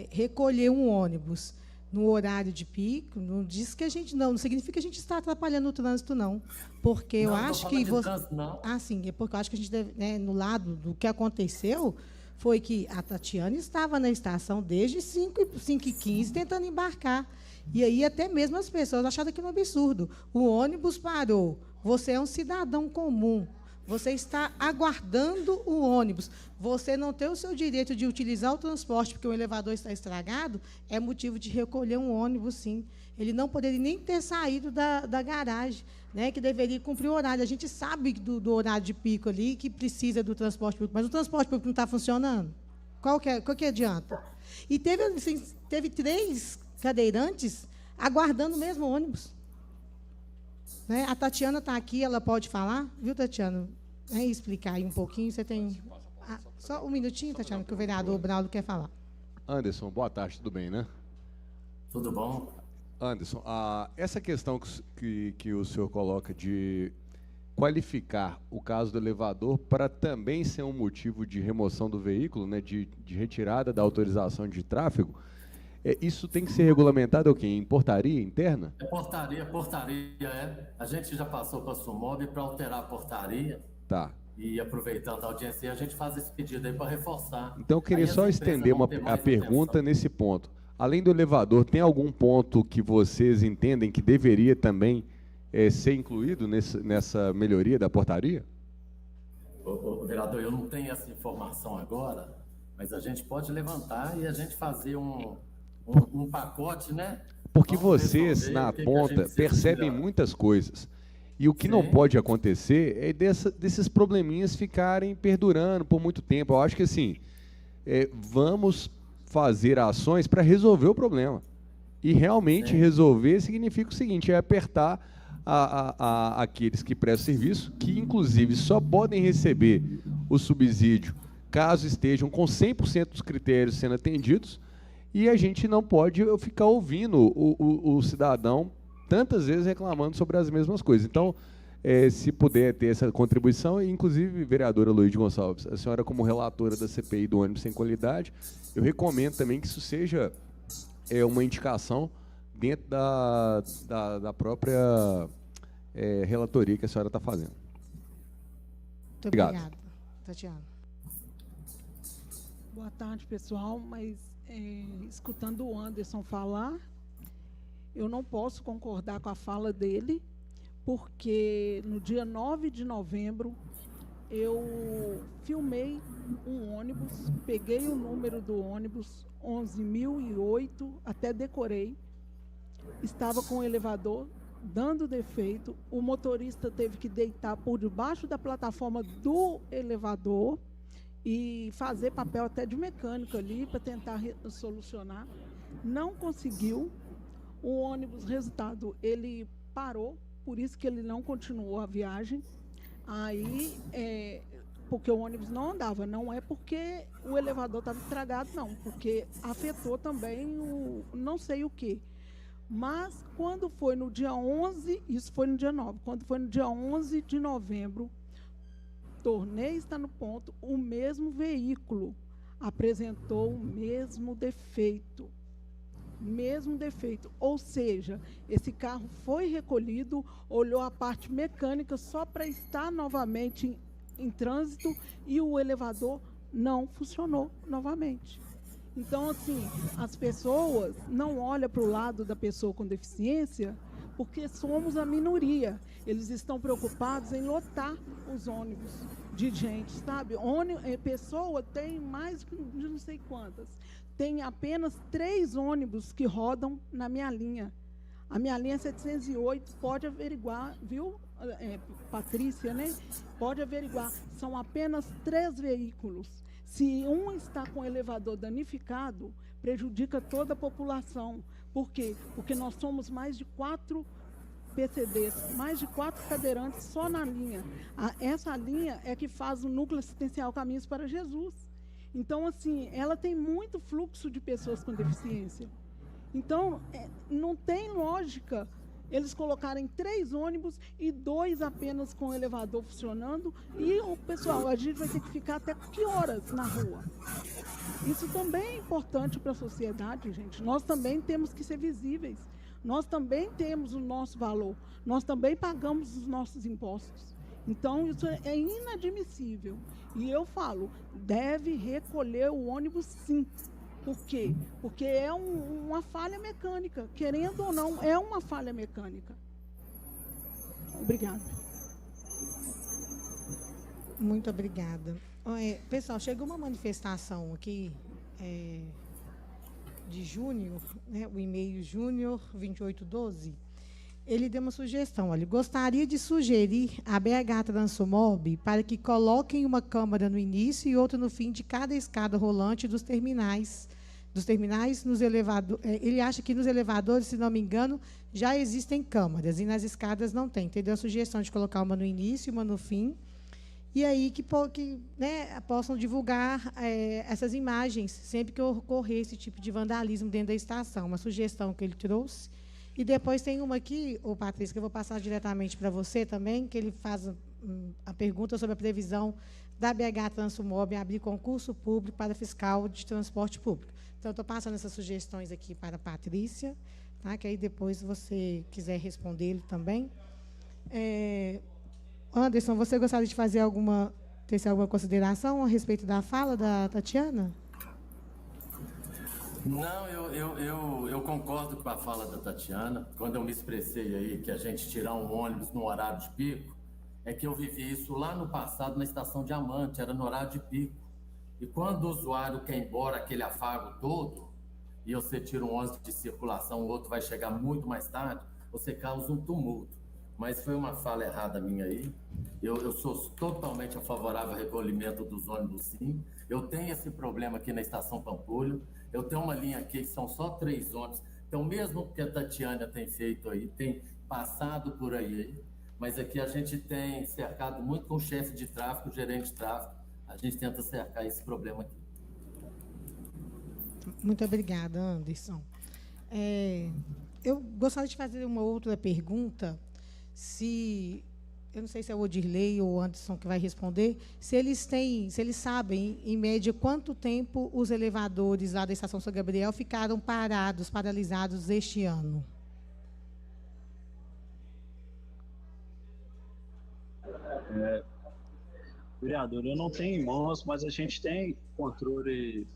[SPEAKER 1] recolher um ônibus no horário de pico, não diz que a gente não significa que a gente está atrapalhando o trânsito, não. Porque eu acho que você. Sim, é porque eu acho que a gente deve, né, no lado do que aconteceu, foi que a Tatiane estava na estação desde 5h15 tentando embarcar. E aí até mesmo as pessoas acharam aquilo um absurdo. O ônibus parou. Você é um cidadão comum. Você está aguardando o ônibus. Você não tem o seu direito de utilizar o transporte porque o elevador está estragado, é motivo de recolher um ônibus, sim. Ele não poderia nem ter saído da garagem, né, que deveria cumprir o horário. A gente sabe do horário de pico ali, que precisa do transporte público, mas o transporte público não está funcionando. Qual que adianta? E teve 3 cadeirantes aguardando o mesmo ônibus. Né? A Tatiana está aqui, ela pode falar, viu, Tatiana? Vem explicar aí um pouquinho. Você tem. Só um minutinho, Tatiana, que o vereador Braulio quer falar.
[SPEAKER 4] Anderson, boa tarde, tudo bem, né?
[SPEAKER 3] Tudo bom?
[SPEAKER 4] Anderson, essa questão que o senhor coloca de qualificar o caso do elevador para também ser um motivo de remoção do veículo, né, de retirada da autorização de tráfego, isso tem que ser regulamentado em portaria interna?
[SPEAKER 3] É portaria, A gente já passou para a SUMOB para alterar a portaria.
[SPEAKER 4] Tá.
[SPEAKER 3] E aproveitando a audiência, a gente faz esse pedido aí para reforçar.
[SPEAKER 4] Então, eu queria só estender a pergunta nesse ponto. Além do elevador, tem algum ponto que vocês entendem que deveria também ser incluído nessa melhoria da portaria?
[SPEAKER 3] Vereador, eu não tenho essa informação agora, mas a gente pode levantar e a gente fazer um pacote, né?
[SPEAKER 4] Porque vocês, na ponta, percebem muitas coisas. E o que não pode acontecer é desses probleminhas ficarem perdurando por muito tempo. Eu acho que, assim, vamos fazer ações para resolver o problema. E realmente resolver significa o seguinte, é apertar aqueles que prestam serviço, que inclusive só podem receber o subsídio caso estejam com 100% dos critérios sendo atendidos, e a gente não pode ficar ouvindo o cidadão tantas vezes reclamando sobre as mesmas coisas. Então, se puder ter essa contribuição, inclusive, vereadora Luíde Gonçalves, a senhora como relatora da CPI do ônibus sem qualidade, eu recomendo também que isso seja uma indicação dentro da própria relatoria que a senhora está fazendo.
[SPEAKER 1] Muito obrigada, Tatiana.
[SPEAKER 7] Boa tarde, pessoal, mas escutando o Anderson falar, eu não posso concordar com a fala dele, porque no dia 9 de novembro eu filmei um ônibus, peguei o número do ônibus, 11.008, até decorei, estava com o elevador dando defeito, o motorista teve que deitar por debaixo da plataforma do elevador e fazer papel até de mecânico ali para tentar solucionar. Não conseguiu. O ônibus, resultado, ele parou, por isso que ele não continuou a viagem. Aí, porque o ônibus não andava, não é porque o elevador estava estragado, não, porque afetou também o não sei o quê. Mas, quando foi no dia 11, isso foi no dia 9, quando foi no dia 11 de novembro, tornei estar no ponto, o mesmo veículo apresentou o mesmo defeito. Ou seja, esse carro foi recolhido, olhou a parte mecânica só para estar novamente em trânsito e o elevador não funcionou novamente. Então, assim, as pessoas não olham para o lado da pessoa com deficiência porque somos a minoria. Eles estão preocupados em lotar os ônibus de gente, sabe? Pessoa tem mais de não sei quantas. Tem apenas 3 ônibus que rodam na minha linha. A minha linha é 708, pode averiguar, viu, Patrícia, né? Pode averiguar. São apenas 3 veículos. Se um está com o elevador danificado, prejudica toda a população. Por quê? Porque nós somos mais de 4 PCDs, mais de 4 cadeirantes só na linha. Essa linha é que faz o núcleo assistencial Caminhos para Jesus. Então, assim, ela tem muito fluxo de pessoas com deficiência. Então, não tem lógica eles colocarem 3 ônibus e 2 apenas com o elevador funcionando. E o pessoal, a gente vai ter que ficar até que horas na rua? Isso também é importante para a sociedade, gente. Nós também temos que ser visíveis. Nós também temos o nosso valor. Nós também pagamos os nossos impostos. Então, isso é inadmissível. E eu falo, deve recolher o ônibus, sim. Por quê? Porque é uma falha mecânica. Querendo ou não, é uma falha mecânica. Obrigada.
[SPEAKER 1] Muito obrigada. Pessoal, chegou uma manifestação aqui de Júnior, né, o e-mail Júnior 2812. Ele deu uma sugestão, olha, gostaria de sugerir a BH Transumob para que coloquem uma câmara no início e outra no fim de cada escada rolante dos terminais nos elevadores. Ele acha que nos elevadores, se não me engano, já existem câmaras e nas escadas não tem. Ele deu a sugestão de colocar uma no início e uma no fim, e aí que né, possam divulgar essas imagens sempre que ocorrer esse tipo de vandalismo dentro da estação. Uma sugestão que ele trouxe. E depois tem uma aqui, Patrícia, que eu vou passar diretamente para você também, que ele faz a pergunta sobre a previsão da BH Transumob abrir concurso público para fiscal de transporte público. Então, estou passando essas sugestões aqui para a Patrícia, tá? Que aí depois, se você quiser responder ele também. Anderson, você gostaria de fazer alguma consideração a respeito da fala da Tatiana?
[SPEAKER 3] Não, eu concordo com a fala da Tatiana. Quando eu me expressei aí que a gente tirar um ônibus no horário de pico, é que eu vivi isso lá no passado na Estação Diamante, era no horário de pico. E quando o usuário quer ir embora aquele afago todo, e você tira um ônibus de circulação, o outro vai chegar muito mais tarde, você causa um tumulto. Mas foi uma fala errada minha aí. Eu sou totalmente favorável ao recolhimento dos ônibus, sim. Eu tenho esse problema aqui na Estação Pampulha. Eu tenho uma linha aqui que são só 3 ônibus. Então, mesmo que a Tatiana tem feito aí, tem passado por aí, mas aqui a gente tem cercado muito com o chefe de tráfego, gerente de tráfego. A gente tenta cercar esse problema aqui.
[SPEAKER 1] Muito obrigada, Anderson. Eu gostaria de fazer uma outra pergunta. Eu não sei se é o Odirley ou o Anderson que vai responder, se eles sabem, em média, quanto tempo os elevadores lá da Estação São Gabriel ficaram paralisados este ano.
[SPEAKER 2] Vereador, eu não tenho em mãos, mas a gente tem controle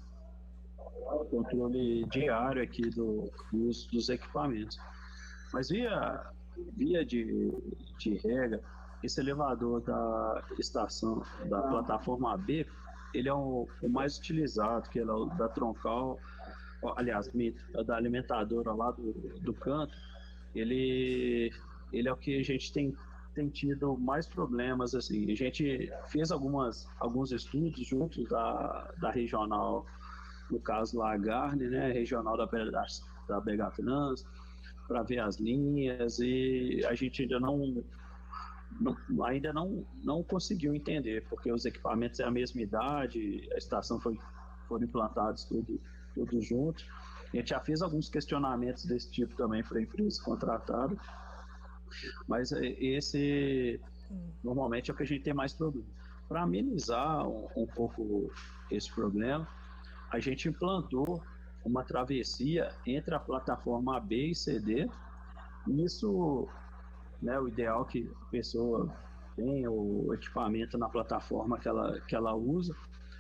[SPEAKER 2] diário aqui dos equipamentos. Mas via de regra, esse elevador da estação, da plataforma B, ele é o mais utilizado, que ele é o da Troncal, aliás, da alimentadora lá do canto, ele é o que a gente tem tido mais problemas, assim. A gente fez alguns estudos juntos da regional, no caso lá a Garne, né, regional da BH Trans, para ver as linhas, e a gente ainda não conseguiu entender, porque os equipamentos é a mesma idade, a estação foram implantados tudo junto. A gente já fez alguns questionamentos desse tipo também para a empresa contratada, mas esse normalmente é o que a gente tem mais problema. Para amenizar um pouco esse problema, a gente implantou uma travessia entre a plataforma A, B e CD. Isso, né, o ideal é que a pessoa tenha o equipamento na plataforma que ela usa,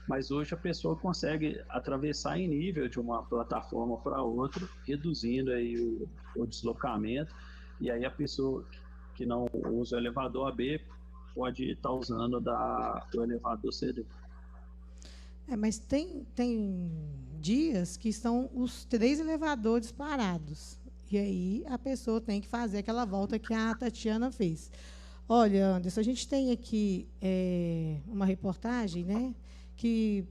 [SPEAKER 2] mas hoje a pessoa consegue atravessar em nível de uma plataforma para outra, reduzindo aí o deslocamento, e aí a pessoa que não usa o elevador AB pode estar usando o elevador CD.
[SPEAKER 1] Mas tem dias que estão os 3 elevadores parados. E aí a pessoa tem que fazer aquela volta que a Tatiana fez. Olha, Anderson, a gente tem aqui uma reportagem, né, que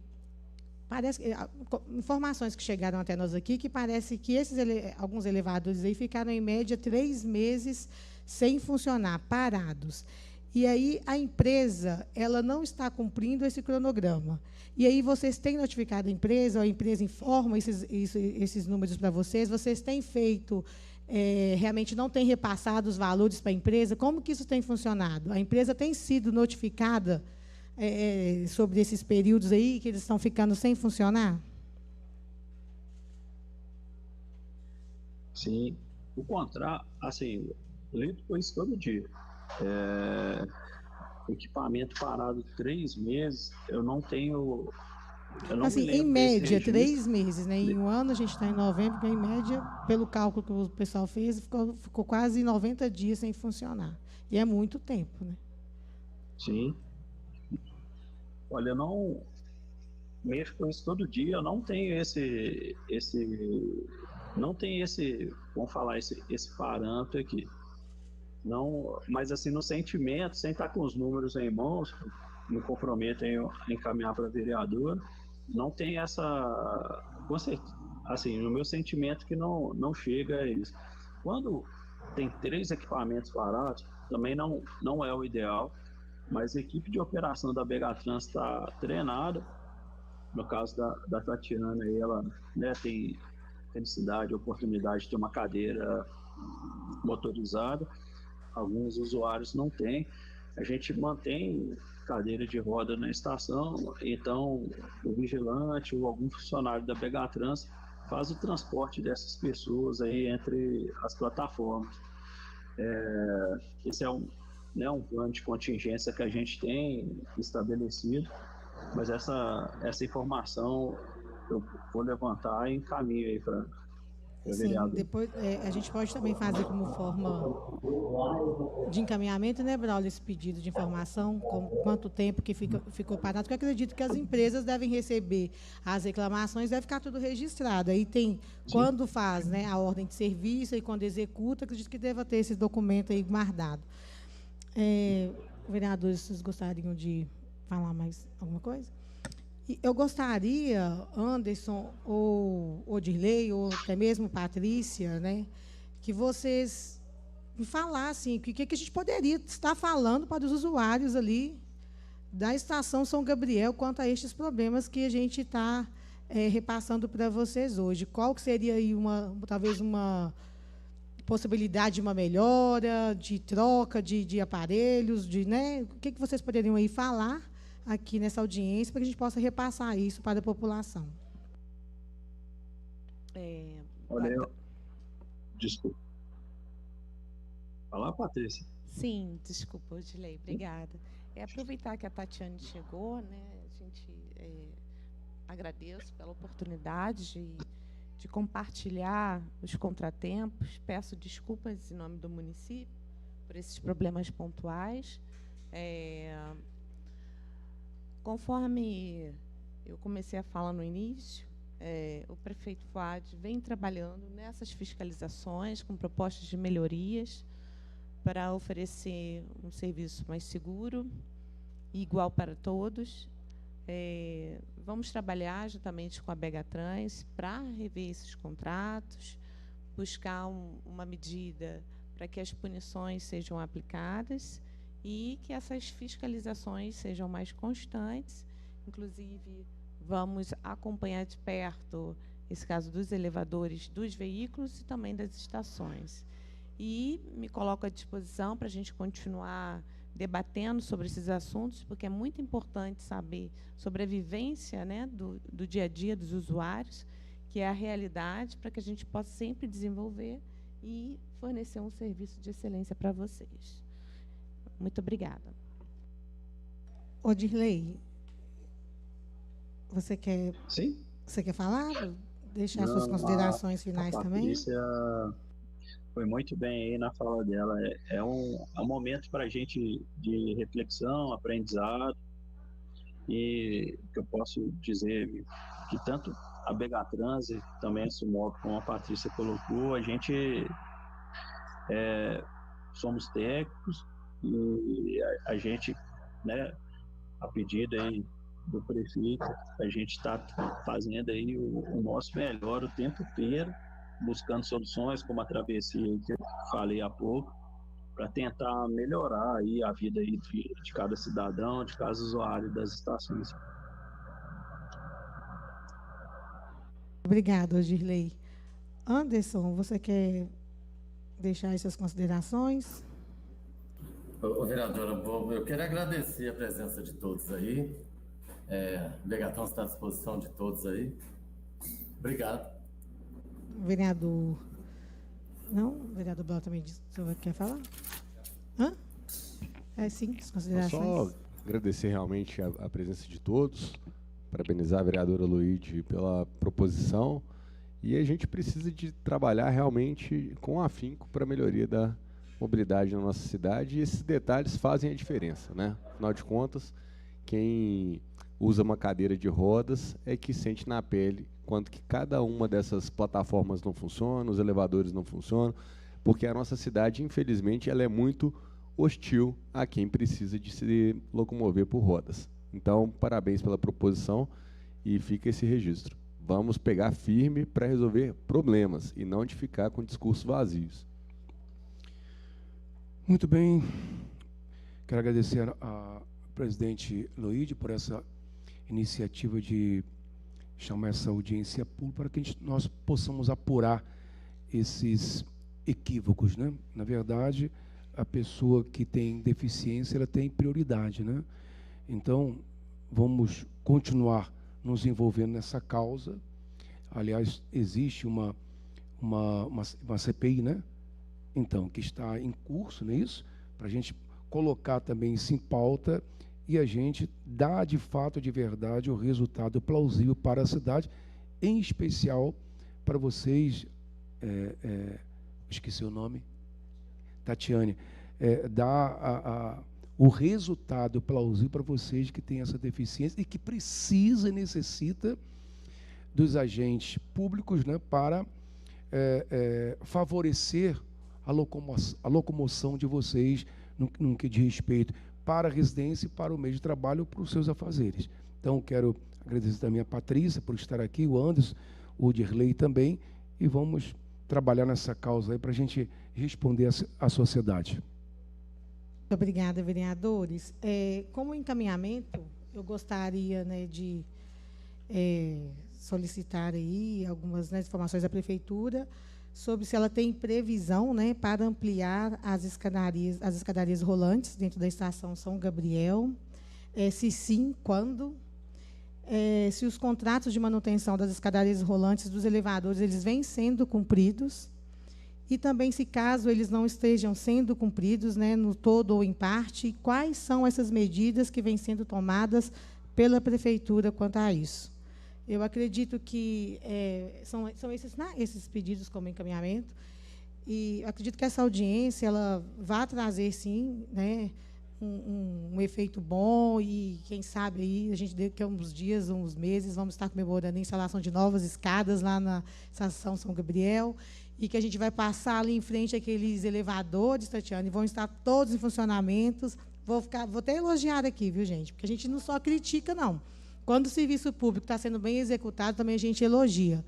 [SPEAKER 1] parece informações que chegaram até nós aqui, que parece que alguns elevadores aí ficaram em média 3 meses sem funcionar, parados. E aí a empresa, ela não está cumprindo esse cronograma. E aí vocês têm notificado a empresa, ou a empresa informa esses números para vocês têm feito, realmente não têm repassado os valores para a empresa? Como que isso tem funcionado? A empresa tem sido notificada sobre esses períodos aí que eles estão ficando sem funcionar?
[SPEAKER 2] Sim, o contrato, assim, eu lido com isso todo dia. Equipamento parado 3 meses, eu não tenho.
[SPEAKER 1] Assim, em média, 3 meses, né? Em um ano a gente está em novembro, que em média, pelo cálculo que o pessoal fez, ficou quase 90 dias sem funcionar. E é muito tempo, né?
[SPEAKER 2] Sim. Olha, eu não mexo com isso todo dia, eu não tenho não tem esse, vamos falar, esse parâmetro aqui. Não, mas assim, no sentimento, sem estar com os números em mãos, me comprometo em encaminhar para a vereadora, não tem essa, com certeza, assim, no meu sentimento que não chega a isso. Quando tem 3 equipamentos parados, também não é o ideal, mas a equipe de operação da Begatrans está treinada. No caso da Tatiana, ela, né, tem felicidade, oportunidade de ter uma cadeira motorizada. Alguns usuários não têm. A gente mantém cadeira de roda na estação, então o vigilante ou algum funcionário da Begatrans faz o transporte dessas pessoas aí entre as plataformas. Esse é um plano de contingência que a gente tem estabelecido, mas essa informação eu vou levantar e encaminho aí para o vereador.
[SPEAKER 1] Depois a gente pode também fazer como forma de encaminhamento, né, Braulio, esse pedido de informação, com quanto tempo que ficou parado, porque eu acredito que as empresas devem receber as reclamações, deve ficar tudo registrado. Aí tem, quando faz, né, a ordem de serviço e quando executa, acredito que deva ter esse documento aí guardado. Vereadores, vocês gostariam de falar mais alguma coisa? Eu gostaria, Anderson, ou Odirley, ou até mesmo Patrícia, né, que vocês me falassem o que a gente poderia estar falando para os usuários ali da Estação São Gabriel quanto a estes problemas que a gente está repassando para vocês hoje. Qual que seria aí talvez uma possibilidade de uma melhora, de troca de aparelhos, né? O que vocês poderiam aí falar aqui nessa audiência para que a gente possa repassar isso para a população?
[SPEAKER 2] Olha, desculpa. Fala, Patrícia.
[SPEAKER 6] Sim, desculpa, Odilei, obrigada. Aproveitar que a Tatiane chegou, né, a gente agradeço pela oportunidade de compartilhar os contratempos, peço desculpas em nome do município por esses problemas pontuais. Conforme eu comecei a falar no início, o prefeito Fuad vem trabalhando nessas fiscalizações com propostas de melhorias para oferecer um serviço mais seguro e igual para todos. Vamos trabalhar juntamente com a Begatrans para rever esses contratos, buscar uma medida para que as punições sejam aplicadas e que essas fiscalizações sejam mais constantes. Inclusive, vamos acompanhar de perto esse caso dos elevadores, dos veículos e também das estações. E me coloco à disposição para a gente continuar debatendo sobre esses assuntos, porque é muito importante saber sobre a vivência, né, do dia a dia dos usuários, que é a realidade, para que a gente possa sempre desenvolver e fornecer um serviço de excelência para vocês. Muito obrigada.
[SPEAKER 1] Odirley, você quer falar? Deixar suas considerações finais também?
[SPEAKER 2] Foi muito bem aí na fala dela. É um momento para a gente de reflexão, aprendizado, e que eu posso dizer que tanto a Begatrans e também a Sumob, como a Patrícia colocou, a gente somos técnicos e a gente, né, a pedido aí do prefeito, a gente está fazendo aí o nosso melhor o tempo inteiro, buscando soluções como a travessia que eu falei há pouco, para tentar melhorar aí a vida aí de cada cidadão, de cada usuário das estações.
[SPEAKER 1] Obrigada, Odirley. Anderson, você quer deixar essas considerações?
[SPEAKER 3] Vereadora, eu quero agradecer a presença de todos aí. O Begatrans está à disposição de todos aí. Obrigado.
[SPEAKER 1] Vereador... Não? O vereador Bel também disse. Você quer falar? Sim, as considerações.
[SPEAKER 4] Só agradecer realmente a presença de todos, parabenizar a vereadora Luíde pela proposição, e a gente precisa de trabalhar realmente com afinco para a melhoria da mobilidade na nossa cidade, e esses detalhes fazem a diferença, né? Afinal de contas, quem usa uma cadeira de rodas é que sente na pele quanto que cada uma dessas plataformas não funciona, os elevadores não funcionam, porque a nossa cidade, infelizmente, ela é muito hostil a quem precisa de se locomover por rodas. Então, parabéns pela proposição e fica esse registro. Vamos pegar firme para resolver problemas e não de ficar com discursos vazios.
[SPEAKER 5] Muito bem. Quero agradecer a presidente Loide por essa iniciativa de chamar essa audiência pública para que nós possamos apurar esses equívocos, né? Na verdade, a pessoa que tem deficiência, ela tem prioridade, né? Então, vamos continuar nos envolvendo nessa causa. Aliás, existe uma CPI, né? Então, que está em curso, não é isso? Para a gente colocar também isso em pauta e a gente dar de fato, de verdade, o resultado plausível para a cidade, em especial para vocês, esqueci o nome, Tatiane, dar o resultado plausível para vocês que têm essa deficiência e que precisa e necessita dos agentes públicos, né, para favorecer a locomoção de vocês no que diz respeito para a residência e para o meio de trabalho, para os seus afazeres. Então, quero agradecer também a Patrícia por estar aqui, o Anderson, o Dirley também, e vamos trabalhar nessa causa aí para a gente responder à sociedade.
[SPEAKER 1] Muito obrigada, vereadores. Como encaminhamento, eu gostaria, né, de solicitar aí algumas, né, informações da prefeitura sobre se ela tem previsão, né, para ampliar as escadarias rolantes dentro da estação São Gabriel. Se sim, quando? Se os contratos de manutenção das escadarias rolantes dos elevadores eles vêm sendo cumpridos. E também, se caso eles não estejam sendo cumpridos, né, no todo ou em parte, quais são essas medidas que vêm sendo tomadas pela prefeitura quanto a isso? Eu acredito que são esses pedidos como encaminhamento, e acredito que essa audiência ela vai trazer, sim, né, um efeito bom, e, quem sabe, aí, a gente daqui a uns dias, uns meses, vamos estar comemorando a instalação de novas escadas lá na estação São Gabriel, e que a gente vai passar ali em frente àqueles elevadores, Tatiana, e vão estar todos em funcionamento. Vou até elogiar aqui, viu, gente? Porque a gente não só critica, não. Quando o serviço público está sendo bem executado, também a gente elogia.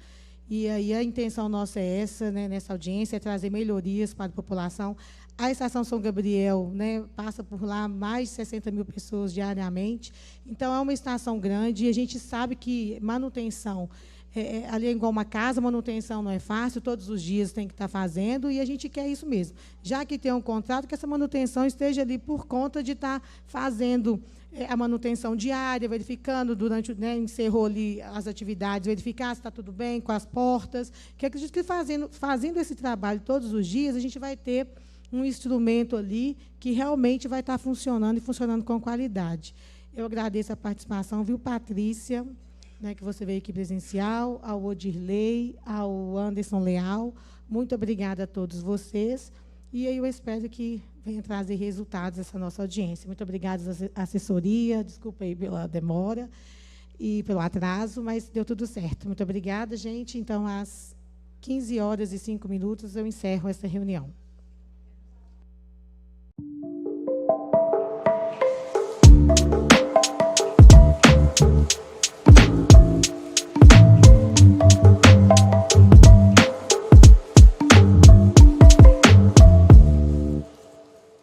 [SPEAKER 1] E aí a intenção nossa é essa, né, nessa audiência, é trazer melhorias para a população. A estação São Gabriel, né, passa por lá mais de 60 mil pessoas diariamente. Então, é uma estação grande, e a gente sabe que manutenção, ali é igual uma casa, manutenção não é fácil, todos os dias tem que estar fazendo, e a gente quer isso mesmo. Já que tem um contrato, que essa manutenção esteja ali por conta de estar fazendo a manutenção diária, verificando durante, né, encerrou ali as atividades, verificar se está tudo bem com as portas, que acredito que fazendo esse trabalho todos os dias, a gente vai ter um instrumento ali que realmente vai estar funcionando e funcionando com qualidade. Eu agradeço a participação, viu, Patrícia, né, que você veio aqui presencial, ao Odirley, ao Anderson Leal. Muito obrigada a todos vocês. E aí eu espero que venha trazer resultados essa nossa audiência. Muito obrigada à assessoria, desculpa aí pela demora e pelo atraso, mas deu tudo certo. Muito obrigada, gente. Então, às 15h05 eu encerro essa reunião.